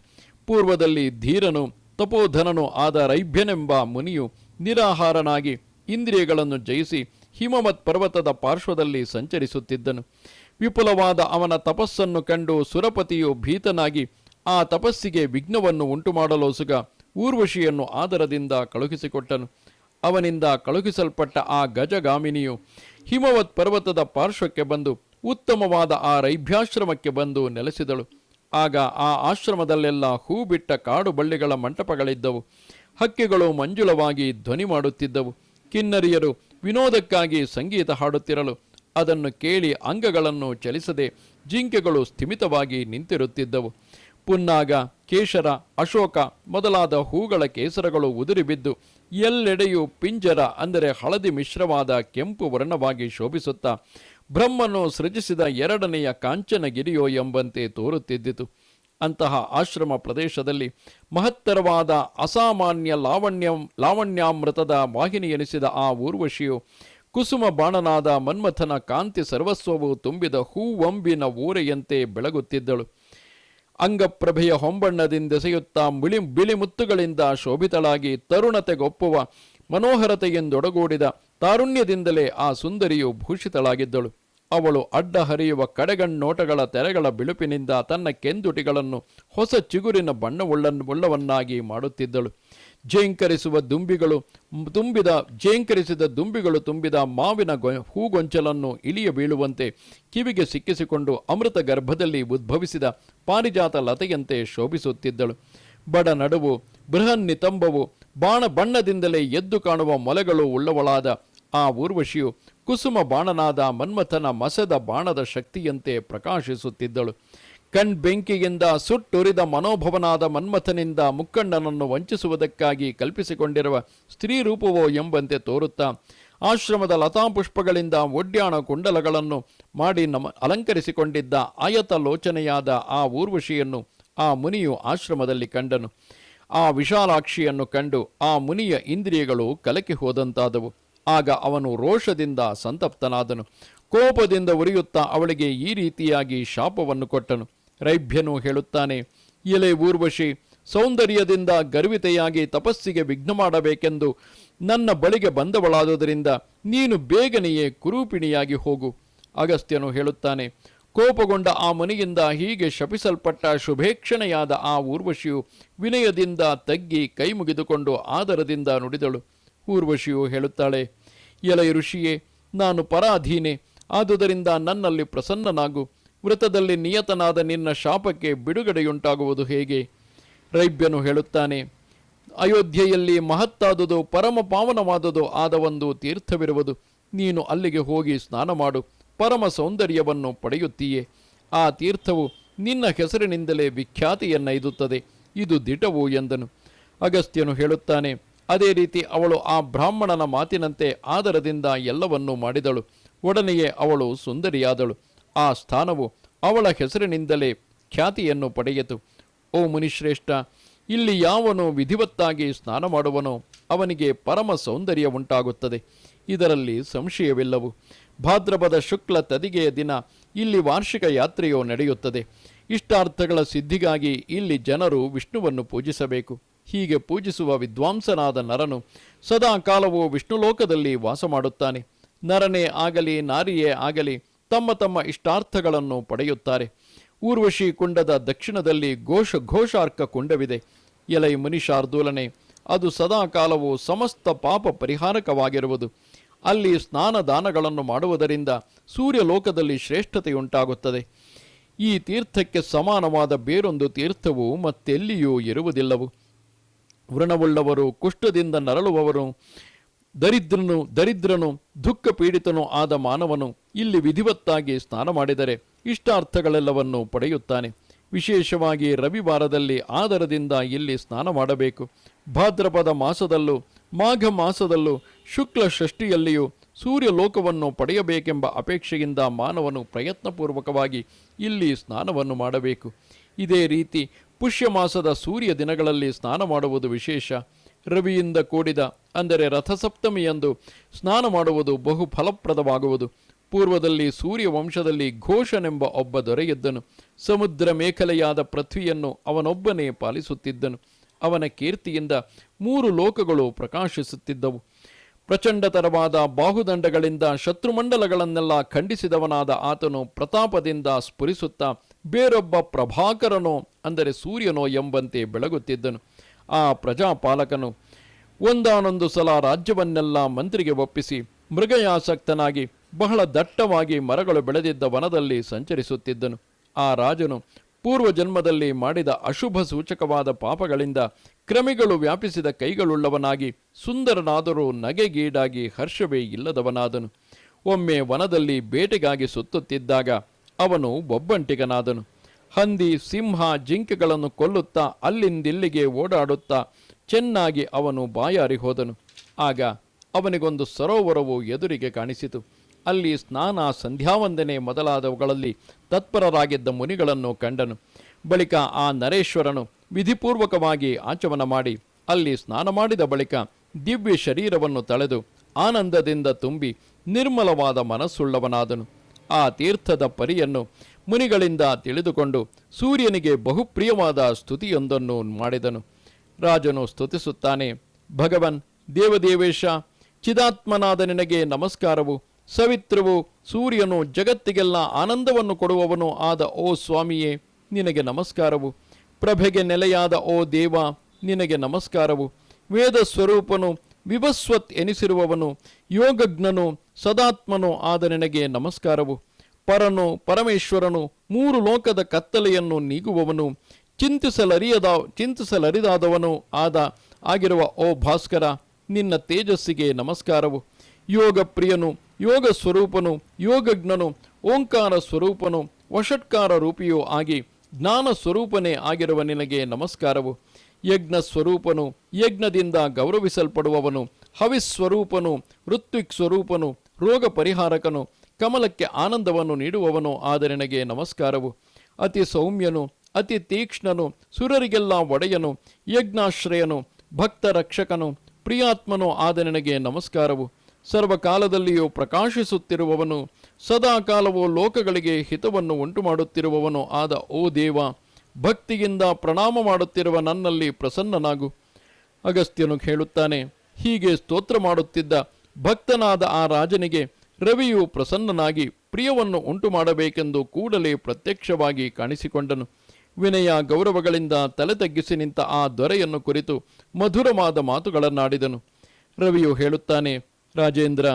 ಪೂರ್ವದಲ್ಲಿ ಧೀರನು ತಪೋಧನನು ಆದ ರೈಭ್ಯನೆಂಬ ಮುನಿಯು ನಿರಾಹಾರನಾಗಿ ಇಂದ್ರಿಯಗಳನ್ನು ಜಯಿಸಿ ಹಿಮವತ್ ಪರ್ವತದ ಪಾರ್ಶ್ವದಲ್ಲಿ ಸಂಚರಿಸುತ್ತಿದ್ದನು. ವಿಪುಲವಾದ ಅವನ ತಪಸ್ಸನ್ನು ಕಂಡು ಸುರಪತಿಯು ಭೀತನಾಗಿ ಆ ತಪಸ್ಸಿಗೆ ವಿಘ್ನವನ್ನು ಉಂಟುಮಾಡಲೋಸುಗ ಊರ್ವಶಿಯನ್ನು ಆದರದಿಂದ ಕಳುಹಿಸಿಕೊಟ್ಟನು. ಅವನಿಂದ ಕಳುಹಿಸಲ್ಪಟ್ಟ ಆ ಗಜಗಾಮಿನಿಯು ಹಿಮವತ್ ಪರ್ವತದ ಪಾರ್ಶ್ವಕ್ಕೆ ಬಂದು ಉತ್ತಮವಾದ ಆ ರೈಭ್ಯಾಶ್ರಮಕ್ಕೆ ಬಂದು ನೆಲೆಸಿದಳು. ಆಗ ಆ ಆಶ್ರಮದಲ್ಲೆಲ್ಲ ಹೂ ಬಿಟ್ಟ ಕಾಡು ಬಳ್ಳಿಗಳ ಮಂಟಪಗಳಿದ್ದವು. ಹಕ್ಕಿಗಳು ಮಂಜುಳವಾಗಿ ಧ್ವನಿ ಮಾಡುತ್ತಿದ್ದವು. ಕಿನ್ನರಿಯರು ವಿನೋದಕ್ಕಾಗಿ ಸಂಗೀತ ಹಾಡುತ್ತಿರಲು ಅದನ್ನು ಕೇಳಿ ಅಂಗಗಳನ್ನು ಚಲಿಸದೆ ಜಿಂಕೆಗಳು ಸ್ಥಿಮಿತವಾಗಿ ನಿಂತಿರುತ್ತಿದ್ದವು. ಪುನ್ನಾಗ, ಕೇಶರ, ಅಶೋಕ ಮೊದಲಾದ ಹೂಗಳ ಕೇಸರಗಳು ಉದುರಿಬಿದ್ದು ಎಲ್ಲೆಡೆಯೂ ಪಿಂಜರ ಅಂದರೆ ಹಳದಿ ಮಿಶ್ರವಾದ ಕೆಂಪು ವರ್ಣವಾಗಿ ಶೋಭಿಸುತ್ತಾ ಬ್ರಹ್ಮನು ಸೃಜಿಸಿದ ಎರಡನೆಯ ಕಾಂಚನಗಿರಿಯೋ ಎಂಬಂತೆ ತೋರುತ್ತಿದ್ದಿತು. ಅಂತಹ ಆಶ್ರಮ ಪ್ರದೇಶದಲ್ಲಿ ಮಹತ್ತರವಾದ ಅಸಾಮಾನ್ಯ ಲಾವಣ್ಯಾಮೃತದ ವಾಹಿನಿ ಎನಿಸಿದ ಆ ಊರ್ವಶಿಯು ಕುಸುಮ ಬಾಣನಾದ ಮನ್ಮಥನ ಕಾಂತಿ ಸರ್ವಸ್ವವು ತುಂಬಿದ ಹೂವಂಬಿನ ಊರೆಯಂತೆ ಬೆಳಗುತ್ತಿದ್ದಳು. ಅಂಗಪ್ರಭೆಯ ಹೊಂಬಣ್ಣದಿಂದೆಸೆಯುತ್ತಾ ಬಿಳಿ ಮುತ್ತುಗಳಿಂದ ಶೋಭಿತಳಾಗಿ ತರುಣತೆಗೊಪ್ಪುವ ಮನೋಹರತೆಯಿಂದೊಡಗೂಡಿದ ತಾರುಣ್ಯದಿಂದಲೇ ಆ ಸುಂದರಿಯು ಭೂಷಿತಳಾಗಿದ್ದಳು. ಅವಳು ಅಡ್ಡ ಹರಿಯುವ ಕಡೆಗಣ್ಣೋಟಗಳ ತೆರೆಗಳ ಬಿಳುಪಿನಿಂದ ತನ್ನ ಕೆಂದುಟಿಗಳನ್ನು ಹೊಸ ಚಿಗುರಿನ ಬಣ್ಣವುಳ್ಳವನ್ನಾಗಿ ಮಾಡುತ್ತಿದ್ದಳು. ಜೇಂಕರಿಸಿದ ದುಂಬಿಗಳು ತುಂಬಿದ ಮಾವಿನ ಹೂಗೊಂಚಲನ್ನು ಇಳಿಯ ಬೀಳುವಂತೆ ಕಿವಿಗೆ ಸಿಕ್ಕಿಸಿಕೊಂಡು ಅಮೃತ ಗರ್ಭದಲ್ಲಿ ಉದ್ಭವಿಸಿದ ಪಾರಿಜಾತ ಲತೆಯಂತೆ ಶೋಭಿಸುತ್ತಿದ್ದಳು. ಬಡ ನಡುವು, ಬೃಹನ್ನಿತಂಬವು, ಬಣ್ಣದಿಂದಲೇ ಎದ್ದು ಕಾಣುವ ಮೊಲೆಗಳು ಉಳ್ಳವಳಾದ ಆ ಊರ್ವಶಿಯು ಕುಸುಮ ಬಾಣನಾದ ಮನ್ಮಥನ ಮಸದ ಬಾಣದ ಶಕ್ತಿಯಂತೆ ಪ್ರಕಾಶಿಸುತ್ತಿದ್ದಳು. ಬೆಂಕಿಯಿಂದ ಸುಟ್ಟುರಿದ ಮನೋಭವನಾದ ಮನ್ಮಥನಿಂದ ಮುಕ್ಕಣ್ಣನನ್ನು ವಂಚಿಸುವುದಕ್ಕಾಗಿ ಕಲ್ಪಿಸಿಕೊಂಡಿರುವ ಸ್ತ್ರೀ ರೂಪವೋ ಎಂಬಂತೆ ತೋರುತ್ತಾ ಆಶ್ರಮದ ಲತಾಪುಷ್ಪಗಳಿಂದ ಒಡ್ಯಾಣ ಕುಂಡಲಗಳನ್ನು ಮಾಡಿ ಅಲಂಕರಿಸಿಕೊಂಡಿದ್ದ ಆಯತ ಲೋಚನೆಯಾದ ಆ ಊರ್ವಶಿಯನ್ನು ಆ ಮುನಿಯು ಆಶ್ರಮದಲ್ಲಿ ಕಂಡನು. ಆ ವಿಶಾಲಾಕ್ಷಿಯನ್ನು ಕಂಡು ಆ ಮುನಿಯ ಇಂದ್ರಿಯಗಳು ಕಲಕಿ ಹೋದಂತಾದವು. ಆಗ ಅವನು ರೋಷದಿಂದ ಸಂತಪ್ತನಾದನು. ಕೋಪದಿಂದ ಉರಿಯುತ್ತಾ ಅವಳಿಗೆ ಈ ರೀತಿಯಾಗಿ ಶಾಪವನ್ನು ಕೊಟ್ಟನು. ರೈಭ್ಯನು ಹೇಳುತ್ತಾನೆ, ಎಲೆ ಊರ್ವಶಿ, ಸೌಂದರ್ಯದಿಂದ ಗರ್ವಿತೆಯಾಗಿ ತಪಸ್ಸಿಗೆ ವಿಘ್ನ ಮಾಡಬೇಕೆಂದು ನನ್ನ ಬಳಿಗೆ ಬಂದವಳಾದುದರಿಂದ ನೀನು ಬೇಗನೆಯೇ ಕುರೂಪಿಣಿಯಾಗಿ ಹೋಗು. ಅಗಸ್ತ್ಯನು ಹೇಳುತ್ತಾನೆ, ಕೋಪಗೊಂಡ ಆ ಮುನಿಯಿಂದ ಹೀಗೆ ಶಪಿಸಲ್ಪಟ್ಟ ಶುಭೇಕ್ಷಣೆಯಾದ ಆ ಊರ್ವಶಿಯು ವಿನಯದಿಂದ ತಗ್ಗಿ ಕೈ ಮುಗಿದುಕೊಂಡು ಆದರದಿಂದ ನುಡಿದಳು. ಊರ್ವಶಿಯು ಹೇಳುತ್ತಾಳೆ, ಎಲೆ ಋಷಿಯೇ, ನಾನು ಪರಾಧೀನೆ, ಆದುದರಿಂದ ನನ್ನಲ್ಲಿ ಪ್ರಸನ್ನನಾಗು. ವೃತದಲ್ಲಿ ನಿಯತನಾದ ನಿನ್ನ ಶಾಪಕ್ಕೆ ಬಿಡುಗಡೆಯುಂಟಾಗುವುದು ಹೇಗೆ? ರೈಭ್ಯನು ಹೇಳುತ್ತಾನೆ, ಅಯೋಧ್ಯೆಯಲ್ಲಿ ಮಹತ್ತಾದುದು ಪರಮ ಪಾವನವಾದುದು ಆದ ಒಂದು ತೀರ್ಥವಿರುವುದು. ನೀನು ಅಲ್ಲಿಗೆ ಹೋಗಿ ಸ್ನಾನ ಮಾಡು, ಪರಮ ಸೌಂದರ್ಯವನ್ನು ಪಡೆಯುತ್ತೀಯೇ. ಆ ತೀರ್ಥವು ನಿನ್ನ ಹೆಸರಿನಿಂದಲೇ ವಿಖ್ಯಾತಿಯನ್ನೈದುತ್ತದೆ, ಇದು ದಿಟವು ಎಂದನು. ಅಗಸ್ತ್ಯನು ಹೇಳುತ್ತಾನೆ, ಅದೇ ರೀತಿ ಅವಳು ಆ ಬ್ರಾಹ್ಮಣನ ಮಾತಿನಂತೆ ಆದರದಿಂದ ಎಲ್ಲವನ್ನೂ ಮಾಡಿದಳು. ಒಡನೆಯೇ ಅವಳು ಸುಂದರಿಯಾದಳು. ಆ ಸ್ಥಾನವು ಅವಳ ಹೆಸರಿನಿಂದಲೇ ಖ್ಯಾತಿಯನ್ನು ಪಡೆಯಿತು. ಓ ಮುನಿಶ್ರೇಷ್ಠ, ಇಲ್ಲಿ ಯಾವನು ವಿಧಿವತ್ತಾಗಿ ಸ್ನಾನ ಮಾಡುವನೋ ಅವನಿಗೆ ಪರಮ ಸೌಂದರ್ಯ ಉಂಟಾಗುತ್ತದೆ, ಇದರಲ್ಲಿ ಸಂಶಯವಿಲ್ಲವು. ಭಾದ್ರಪದ ಶುಕ್ಲ ತದಿಗೆಯ ದಿನ ಇಲ್ಲಿ ವಾರ್ಷಿಕ ಯಾತ್ರೆಯೋ ನಡೆಯುತ್ತದೆ. ಇಷ್ಟಾರ್ಥಗಳ ಸಿದ್ಧಿಗಾಗಿ ಇಲ್ಲಿ ಜನರು ವಿಷ್ಣುವನ್ನು ಪೂಜಿಸಬೇಕು. ಹೀಗೆ ಪೂಜಿಸುವ ವಿದ್ವಾಂಸನಾದ ನರನು ಸದಾ ಕಾಲವೂ ವಿಷ್ಣುಲೋಕದಲ್ಲಿ ವಾಸ ಮಾಡುತ್ತಾನೆ. ನರನೇ ಆಗಲಿ ನಾರಿಯೇ ಆಗಲಿ ತಮ್ಮ ತಮ್ಮ ಇಷ್ಟಾರ್ಥಗಳನ್ನು ಪಡೆಯುತ್ತಾರೆ. ಊರ್ವಶಿ ಕುಂಡದ ದಕ್ಷಿಣದಲ್ಲಿ ಘೋಷಾರ್ಕ ಕುಂಡವಿದೆ. ಎಲೈ ಮುನಿಶಾರ್ದೂಲನೆ, ಅದು ಸದಾ ಕಾಲವೂ ಸಮಸ್ತ ಪಾಪ ಪರಿಹಾರಕವಾಗಿರುವುದು. ಅಲ್ಲಿ ಸ್ನಾನ ದಾನಗಳನ್ನು ಮಾಡುವುದರಿಂದ ಸೂರ್ಯಲೋಕದಲ್ಲಿ ಶ್ರೇಷ್ಠತೆಯುಂಟಾಗುತ್ತದೆ. ಈ ತೀರ್ಥಕ್ಕೆ ಸಮಾನವಾದ ಬೇರೊಂದು ತೀರ್ಥವು ಮತ್ತೆಲ್ಲಿಯೂ ಇರುವುದಿಲ್ಲವು. ವೃಣವುಳ್ಳವರು, ಕುಷ್ಠದಿಂದ ನರಳುವವರು, ದರಿದ್ರನು ದುಃಖ ಪೀಡಿತನೂ ಆದ ಮಾನವನು ಇಲ್ಲಿ ವಿಧಿವತ್ತಾಗಿ ಸ್ನಾನ ಮಾಡಿದರೆ ಇಷ್ಟಾರ್ಥಗಳೆಲ್ಲವನ್ನು ಪಡೆಯುತ್ತಾನೆ. ವಿಶೇಷವಾಗಿ ರವಿವಾರದಲ್ಲಿ ಆದರದಿಂದ ಇಲ್ಲಿ ಸ್ನಾನ ಮಾಡಬೇಕು. ಭಾದ್ರಪದ ಮಾಸದಲ್ಲೂ ಮಾಘ ಮಾಸದಲ್ಲೂ ಶುಕ್ಲ ಷಷ್ಠಿಯಲ್ಲಿಯೂ ಸೂರ್ಯ ಲೋಕವನ್ನು ಪಡೆಯಬೇಕೆಂಬ ಅಪೇಕ್ಷೆಯಿಂದ ಮಾನವನು ಪ್ರಯತ್ನಪೂರ್ವಕವಾಗಿ ಇಲ್ಲಿ ಸ್ನಾನವನ್ನು ಮಾಡಬೇಕು. ಇದೇ ರೀತಿ ಪುಷ್ಯ ಮಾಸದ ಸೂರ್ಯ ದಿನಗಳಲ್ಲಿ ಸ್ನಾನ ಮಾಡುವುದು ವಿಶೇಷ. ರವಿಯಿಂದ ಕೂಡಿದ ಅಂದರೆ ರಥಸಪ್ತಮಿಯಂದು ಸ್ನಾನ ಮಾಡುವುದು ಬಹು ಫಲಪ್ರದವಾಗುವುದು. ಪೂರ್ವದಲ್ಲಿ ಸೂರ್ಯ ವಂಶದಲ್ಲಿ ಘೋಷನೆಂಬ ಒಬ್ಬ ದೊರೆಯಿದ್ದನು. ಸಮುದ್ರ ಮೇಖಲೆಯಾದ ಪೃಥ್ವಿಯನ್ನು ಅವನೊಬ್ಬನೇ ಪಾಲಿಸುತ್ತಿದ್ದನು. ಅವನ ಕೀರ್ತಿಯಿಂದ 3 ಲೋಕಗಳು ಪ್ರಕಾಶಿಸುತ್ತಿದ್ದವು. ಪ್ರಚಂಡತರವಾದ ಬಾಹುದಂಡಗಳಿಂದ ಶತ್ರುಮಂಡಲಗಳನ್ನೆಲ್ಲ ಖಂಡಿಸಿದವನಾದ ಆತನು ಪ್ರತಾಪದಿಂದ ಸ್ಫುರಿಸುತ್ತಾ ಬೇರೊಬ್ಬ ಪ್ರಭಾಕರನೋ ಅಂದರೆ ಸೂರ್ಯನೋ ಎಂಬಂತೆ ಬೆಳಗುತ್ತಿದ್ದನು. ಆ ಪ್ರಜಾಪಾಲಕನು ಒಂದಾನೊಂದು ಸಲ ರಾಜ್ಯವನ್ನೆಲ್ಲ ಮಂತ್ರಿಗೆ ಒಪ್ಪಿಸಿ ಮೃಗಯಾಸಕ್ತನಾಗಿ ಬಹಳ ದಟ್ಟವಾಗಿ ಮರಗಳು ಬೆಳೆದಿದ್ದ ವನದಲ್ಲಿ ಸಂಚರಿಸುತ್ತಿದ್ದನು. ಆ ರಾಜನು ಪೂರ್ವಜನ್ಮದಲ್ಲಿ ಮಾಡಿದ ಅಶುಭ ಸೂಚಕವಾದ ಪಾಪಗಳಿಂದ ಕ್ರಮಿಗಳು ವ್ಯಾಪಿಸಿದ ಕೈಗಳುಳ್ಳವನಾಗಿ ಸುಂದರನಾದರೂ ನಗೆಗೀಡಾಗಿ ಹರ್ಷವೇ ಇಲ್ಲದವನಾದನು. ಒಮ್ಮೆ ವನದಲ್ಲಿ ಬೇಟೆಗಾಗಿ ಸುತ್ತುತ್ತಿದ್ದಾಗ ಅವನು ಒಬ್ಬಂಟಿಗನಾದನು. ಹಂದಿ, ಸಿಂಹ, ಜಿಂಕೆಗಳನ್ನು ಕೊಲ್ಲುತ್ತಾ ಅಲ್ಲಿಂದಿಲ್ಲಿಗೆ ಓಡಾಡುತ್ತಾ ಚೆನ್ನಾಗಿ ಅವನು ಬಾಯಾರಿ ಹೋದನು. ಆಗ ಅವನಿಗೊಂದು ಸರೋವರವು ಎದುರಿಗೆ ಕಾಣಿಸಿತು. ಅಲ್ಲಿ ಸ್ನಾನ, ಸಂಧ್ಯಾವಂದನೆ ಮೊದಲಾದವುಗಳಲ್ಲಿ ತತ್ಪರರಾಗಿದ್ದ ಮುನಿಗಳನ್ನು ಕಂಡನು. ಬಳಿಕ ಆ ನರೇಶ್ವರನು ವಿಧಿಪೂರ್ವಕವಾಗಿ ಆಚಮನ ಮಾಡಿ ಅಲ್ಲಿ ಸ್ನಾನ ಮಾಡಿದ ಬಳಿಕ ದಿವ್ಯ ಶರೀರವನ್ನು ತಳೆದು ಆನಂದದಿಂದ ತುಂಬಿ ನಿರ್ಮಲವಾದ ಮನಸ್ಸುಳ್ಳವನಾದನು. ಆ ತೀರ್ಥದ ಪರಿಯನ್ನು ಮುನಿಗಳಿಂದ ತಿಳಿದುಕೊಂಡು ಸೂರ್ಯನಿಗೆ ಬಹುಪ್ರಿಯವಾದ ಸ್ತುತಿಯೊಂದನ್ನು ಮಾಡಿದನು. ರಾಜನು ಸ್ತುತಿಸುತ್ತಾನೆ, ಭಗವನ್ ದೇವದೇವೇಶ, ಚಿದಾತ್ಮನಾದ ನಿನಗೆ ನಮಸ್ಕಾರವು. ಸವಿತ್ರವು ಸೂರ್ಯನು ಜಗತ್ತಿಗೆಲ್ಲ ಆನಂದವನ್ನು ಕೊಡುವವನು ಆದ ಓ ಸ್ವಾಮಿಯೇ, ನಿನಗೆ ನಮಸ್ಕಾರವು. ಪ್ರಭೆಗೆ ನೆಲೆಯಾದ ಓ ದೇವ, ನಿನಗೆ ನಮಸ್ಕಾರವು. ವೇದ ಸ್ವರೂಪನು ವಿವಸ್ವತ್ ಎನಿಸಿರುವವನು, ಯೋಗಜ್ಞನು, ಸದಾತ್ಮನು ಆದ ನಿನಗೆ ನಮಸ್ಕಾರವು. ಪರನು, ಪರಮೇಶ್ವರನು, 3 ಲೋಕದ ಕತ್ತಲೆಯನ್ನು ನೀಗುವವನು, ಚಿಂತಿಸಲರಿದಾದವನು ಆಗಿರುವ ಓ ಭಾಸ್ಕರ, ನಿನ್ನ ತೇಜಸ್ಸಿಗೆ ನಮಸ್ಕಾರವು. ಯೋಗ ಪ್ರಿಯನು, ಯೋಗ ಸ್ವರೂಪನು, ಯೋಗಜ್ಞನು, ಓಂಕಾರ ಸ್ವರೂಪನು, ವಷಟ್ಕಾರ ರೂಪಿಯೂ ಆಗಿ ಜ್ಞಾನ ಸ್ವರೂಪನೇ ಆಗಿರುವ ನಿನಗೆ ನಮಸ್ಕಾರವು. ಯಜ್ಞ ಸ್ವರೂಪನು, ಯಜ್ಞದಿಂದ ಗೌರವಿಸಲ್ಪಡುವವನು, ಹವಿಸ್ವರೂಪನು, ಋತ್ವಿಕ್ ಸ್ವರೂಪನು, ರೋಗ ಪರಿಹಾರಕನು, ಕಮಲಕ್ಕೆ ಆನಂದವನ್ನು ನೀಡುವವನು ಆದ ನಿನಗೆ ನಮಸ್ಕಾರವು. ಅತಿ ಸೌಮ್ಯನು, ಅತಿ ತೀಕ್ಷ್ಣನು, ಸುರರಿಗೆಲ್ಲ ಒಡೆಯನು, ಯಜ್ಞಾಶ್ರಯನು, ಭಕ್ತ ರಕ್ಷಕನು, ಪ್ರಿಯಾತ್ಮನು ಆದ ನಿನಗೆ ನಮಸ್ಕಾರವು. ಸರ್ವಕಾಲದಲ್ಲಿಯೂ ಪ್ರಕಾಶಿಸುತ್ತಿರುವವನು, ಸದಾಕಾಲವೂ ಲೋಕಗಳಿಗೆ ಹಿತವನ್ನು ಉಂಟುಮಾಡುತ್ತಿರುವವನು ಆದ ಓ ದೇವ, ಭಕ್ತಿಯಿಂದ ಪ್ರಣಾಮ ಮಾಡುತ್ತಿರುವ ನನ್ನಲ್ಲಿ ಪ್ರಸನ್ನನಾಗು. ಅಗಸ್ತ್ಯನು ಹೇಳುತ್ತಾನೆ, ಹೀಗೆ ಸ್ತೋತ್ರ ಮಾಡುತ್ತಿದ್ದ ಭಕ್ತನಾದ ಆ ರಾಜನಿಗೆ ರವಿಯು ಪ್ರಸನ್ನನಾಗಿ ಪ್ರಿಯವನ್ನು ಉಂಟು ಮಾಡಬೇಕೆಂದು ಕೂಡಲೇ ಪ್ರತ್ಯಕ್ಷವಾಗಿ ಕಾಣಿಸಿಕೊಂಡನು. ವಿನಯ ಗೌರವಗಳಿಂದ ತಲೆ ತಗ್ಗಿಸಿ ನಿಂತ ಆ ದೊರೆಯನ್ನು ಕುರಿತು ಮಧುರವಾದ ಮಾತುಗಳನ್ನಾಡಿದನು. ರವಿಯು ಹೇಳುತ್ತಾನೆ, ರಾಜೇಂದ್ರ,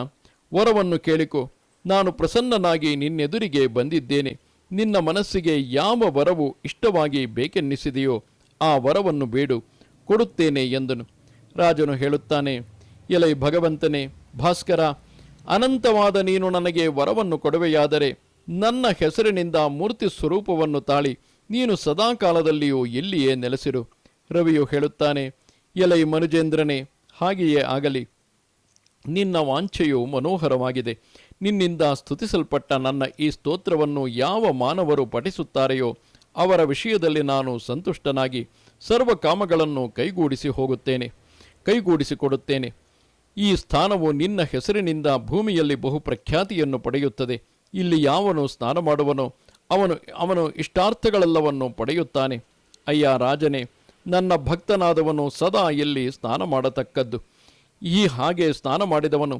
ವರವನ್ನು ಕೇಳಿಕೊ. ನಾನು ಪ್ರಸನ್ನನಾಗಿ ನಿನ್ನೆದುರಿಗೆ ಬಂದಿದ್ದೇನೆ. ನಿನ್ನ ಮನಸ್ಸಿಗೆ ಯಾವ ವರವು ಇಷ್ಟವಾಗಿ ಬೇಕೆನ್ನಿಸಿದೆಯೋ ಆ ವರವನ್ನು ಬೇಡು, ಕೊಡುತ್ತೇನೆ ಎಂದನು. ರಾಜನು ಹೇಳುತ್ತಾನೆ, ಎಲೈ ಭಗವಂತನೇ, ಭಾಸ್ಕರ, ಅನಂತವಾದ ನೀನು ನನಗೆ ವರವನ್ನು ಕೊಡುವೆಯಾದರೆ ನನ್ನ ಹೆಸರಿನಿಂದ ಮೂರ್ತಿ ಸ್ವರೂಪವನ್ನು ತಾಳಿ ನೀನು ಸದಾಕಾಲದಲ್ಲಿಯೂ ಇಲ್ಲಿಯೇ ನೆಲೆಸಿರು. ರವಿಯು ಹೇಳುತ್ತಾನೆ, ಎಲೈ ಮನುಜೇಂದ್ರನೇ, ಹಾಗೆಯೇ ಆಗಲಿ. ನಿನ್ನ ವಾಂಛೆಯು ಮನೋಹರವಾಗಿದೆ. ನಿನ್ನಿಂದ ಸ್ತುತಿಸಲ್ಪಟ್ಟ ನನ್ನ ಈ ಸ್ತೋತ್ರವನ್ನು ಯಾವ ಮಾನವರು ಪಠಿಸುತ್ತಾರೆಯೋ ಅವರ ವಿಷಯದಲ್ಲಿ ನಾನು ಸಂತುಷ್ಟನಾಗಿ ಸರ್ವ ಕಾಮಗಳನ್ನು ಕೈಗೂಡಿಸಿಕೊಡುತ್ತೇನೆ. ಈ ಸ್ಥಾನವು ನಿನ್ನ ಹೆಸರಿನಿಂದ ಭೂಮಿಯಲ್ಲಿ ಬಹು ಪ್ರಖ್ಯಾತಿಯನ್ನು ಪಡೆಯುತ್ತದೆ. ಇಲ್ಲಿ ಯಾವನು ಸ್ನಾನ ಮಾಡುವನೋ ಅವನು ಇಷ್ಟಾರ್ಥಗಳೆಲ್ಲವನ್ನು ಪಡೆಯುತ್ತಾನೆ. ಅಯ್ಯ ರಾಜನೇ, ನನ್ನ ಭಕ್ತನಾದವನು ಸದಾ ಇಲ್ಲಿ ಸ್ನಾನ ಮಾಡತಕ್ಕದ್ದು. ಈ ಹಾಗೆ ಸ್ನಾನ ಮಾಡಿದವನು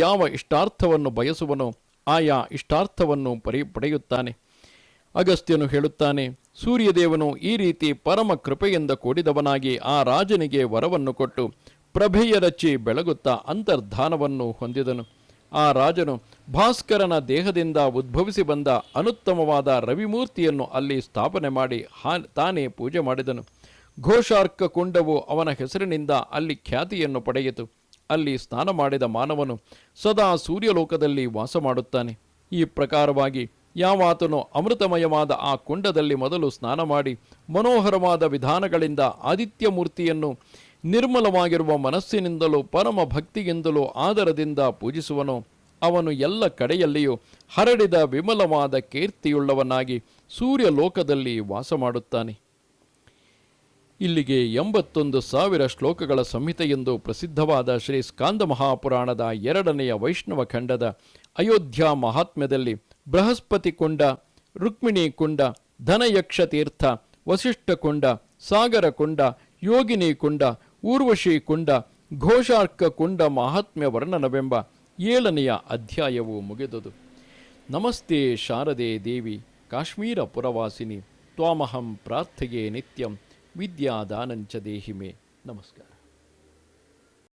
ಯಾವ ಇಷ್ಟಾರ್ಥವನ್ನು ಬಯಸುವನೋ ಆಯಾ ಇಷ್ಟಾರ್ಥವನ್ನು ಪಡೆಯುತ್ತಾನೆ. ಅಗಸ್ತ್ಯನು ಹೇಳುತ್ತಾನೆ, ಸೂರ್ಯದೇವನು ಈ ರೀತಿ ಪರಮ ಕೃಪೆಯಿಂದ ಕೂಡಿದವನಾಗಿ ಆ ರಾಜನಿಗೆ ವರವನ್ನು ಕೊಟ್ಟು ಪ್ರಭೆಯ ರಚ್ಚಿ ಬೆಳಗುತ್ತಾ ಅಂತರ್ಧಾನವನ್ನು ಹೊಂದಿದನು. ಆ ರಾಜನು ಭಾಸ್ಕರನ ದೇಹದಿಂದ ಉದ್ಭವಿಸಿ ಬಂದ ಅನುತ್ತಮವಾದ ರವಿಮೂರ್ತಿಯನ್ನು ಅಲ್ಲಿ ಸ್ಥಾಪನೆ ಮಾಡಿ ತಾನೇ ಪೂಜೆ ಮಾಡಿದನು. ಘೋಷಾರ್ಕ ಕುಂಡವು ಅವನ ಹೆಸರಿನಿಂದ ಅಲ್ಲಿ ಖ್ಯಾತಿಯನ್ನು ಪಡೆಯಿತು. ಅಲ್ಲಿ ಸ್ನಾನ ಮಾಡಿದ ಮಾನವನು ಸದಾ ಸೂರ್ಯಲೋಕದಲ್ಲಿ ವಾಸ ಮಾಡುತ್ತಾನೆ. ಈ ಪ್ರಕಾರವಾಗಿ ಯಾವಾತನು ಅಮೃತಮಯವಾದ ಆ ಕುಂಡದಲ್ಲಿ ಮೊದಲು ಸ್ನಾನ ಮಾಡಿ ಮನೋಹರವಾದ ವಿಧಾನಗಳಿಂದ ಆದಿತ್ಯ ಮೂರ್ತಿಯನ್ನು ನಿರ್ಮಲವಾಗಿರುವ ಮನಸ್ಸಿನಿಂದಲೂ ಪರಮ ಭಕ್ತಿಯಿಂದಲೂ ಆದರದಿಂದ ಪೂಜಿಸುವನೋ ಅವನು ಎಲ್ಲ ಕಡೆಯಲ್ಲಿಯೂ ಹರಡಿದ ವಿಮಲವಾದ ಕೀರ್ತಿಯುಳ್ಳವನಾಗಿ ಸೂರ್ಯಲೋಕದಲ್ಲಿ ವಾಸ ಮಾಡುತ್ತಾನೆ. ಇಲ್ಲಿಗೆ 81,000 ಶ್ಲೋಕಗಳ ಸಂಹಿತೆಯೆಂದು ಪ್ರಸಿದ್ಧವಾದ ಶ್ರೀ ಸ್ಕಾಂದ ಮಹಾಪುರಾಣದ 2ನೇ ವೈಷ್ಣವ ಖಂಡದ ಅಯೋಧ್ಯ ಮಹಾತ್ಮ್ಯದಲ್ಲಿ ಬೃಹಸ್ಪತಿ ಕುಂಡ, ರುಕ್ಮಿಣಿ ಕುಂಡ, ಧನಯಕ್ಷ ತೀರ್ಥ, ವಸಿಷ್ಠ ಕುಂಡ, ಸಾಗರ ಕುಂಡ, ಯೋಗಿನಿ ಕುಂಡ, ಊರ್ವಶಿ ಕುಂಡ, ಘೋಷಾರ್ಕ ಕುಂಡ ಮಹಾತ್ಮ್ಯ ವರ್ಣನವೆಂಬ 7ನೆಯ ಅಧ್ಯಾಯವು ಮುಗಿದುದು. ನಮಸ್ತೆ ಶಾರದೆ ದೇವಿ ಕಾಶ್ಮೀರ ಪುರವಾಸಿನಿ ತ್ವಾಮಹಂ ಪ್ರಾರ್ಥೆಯೇ ನಿತ್ಯಂ ವಿದ್ಯಾದಾನಂಚ ದೇಹಿಮೆ. ನಮಸ್ಕಾರ.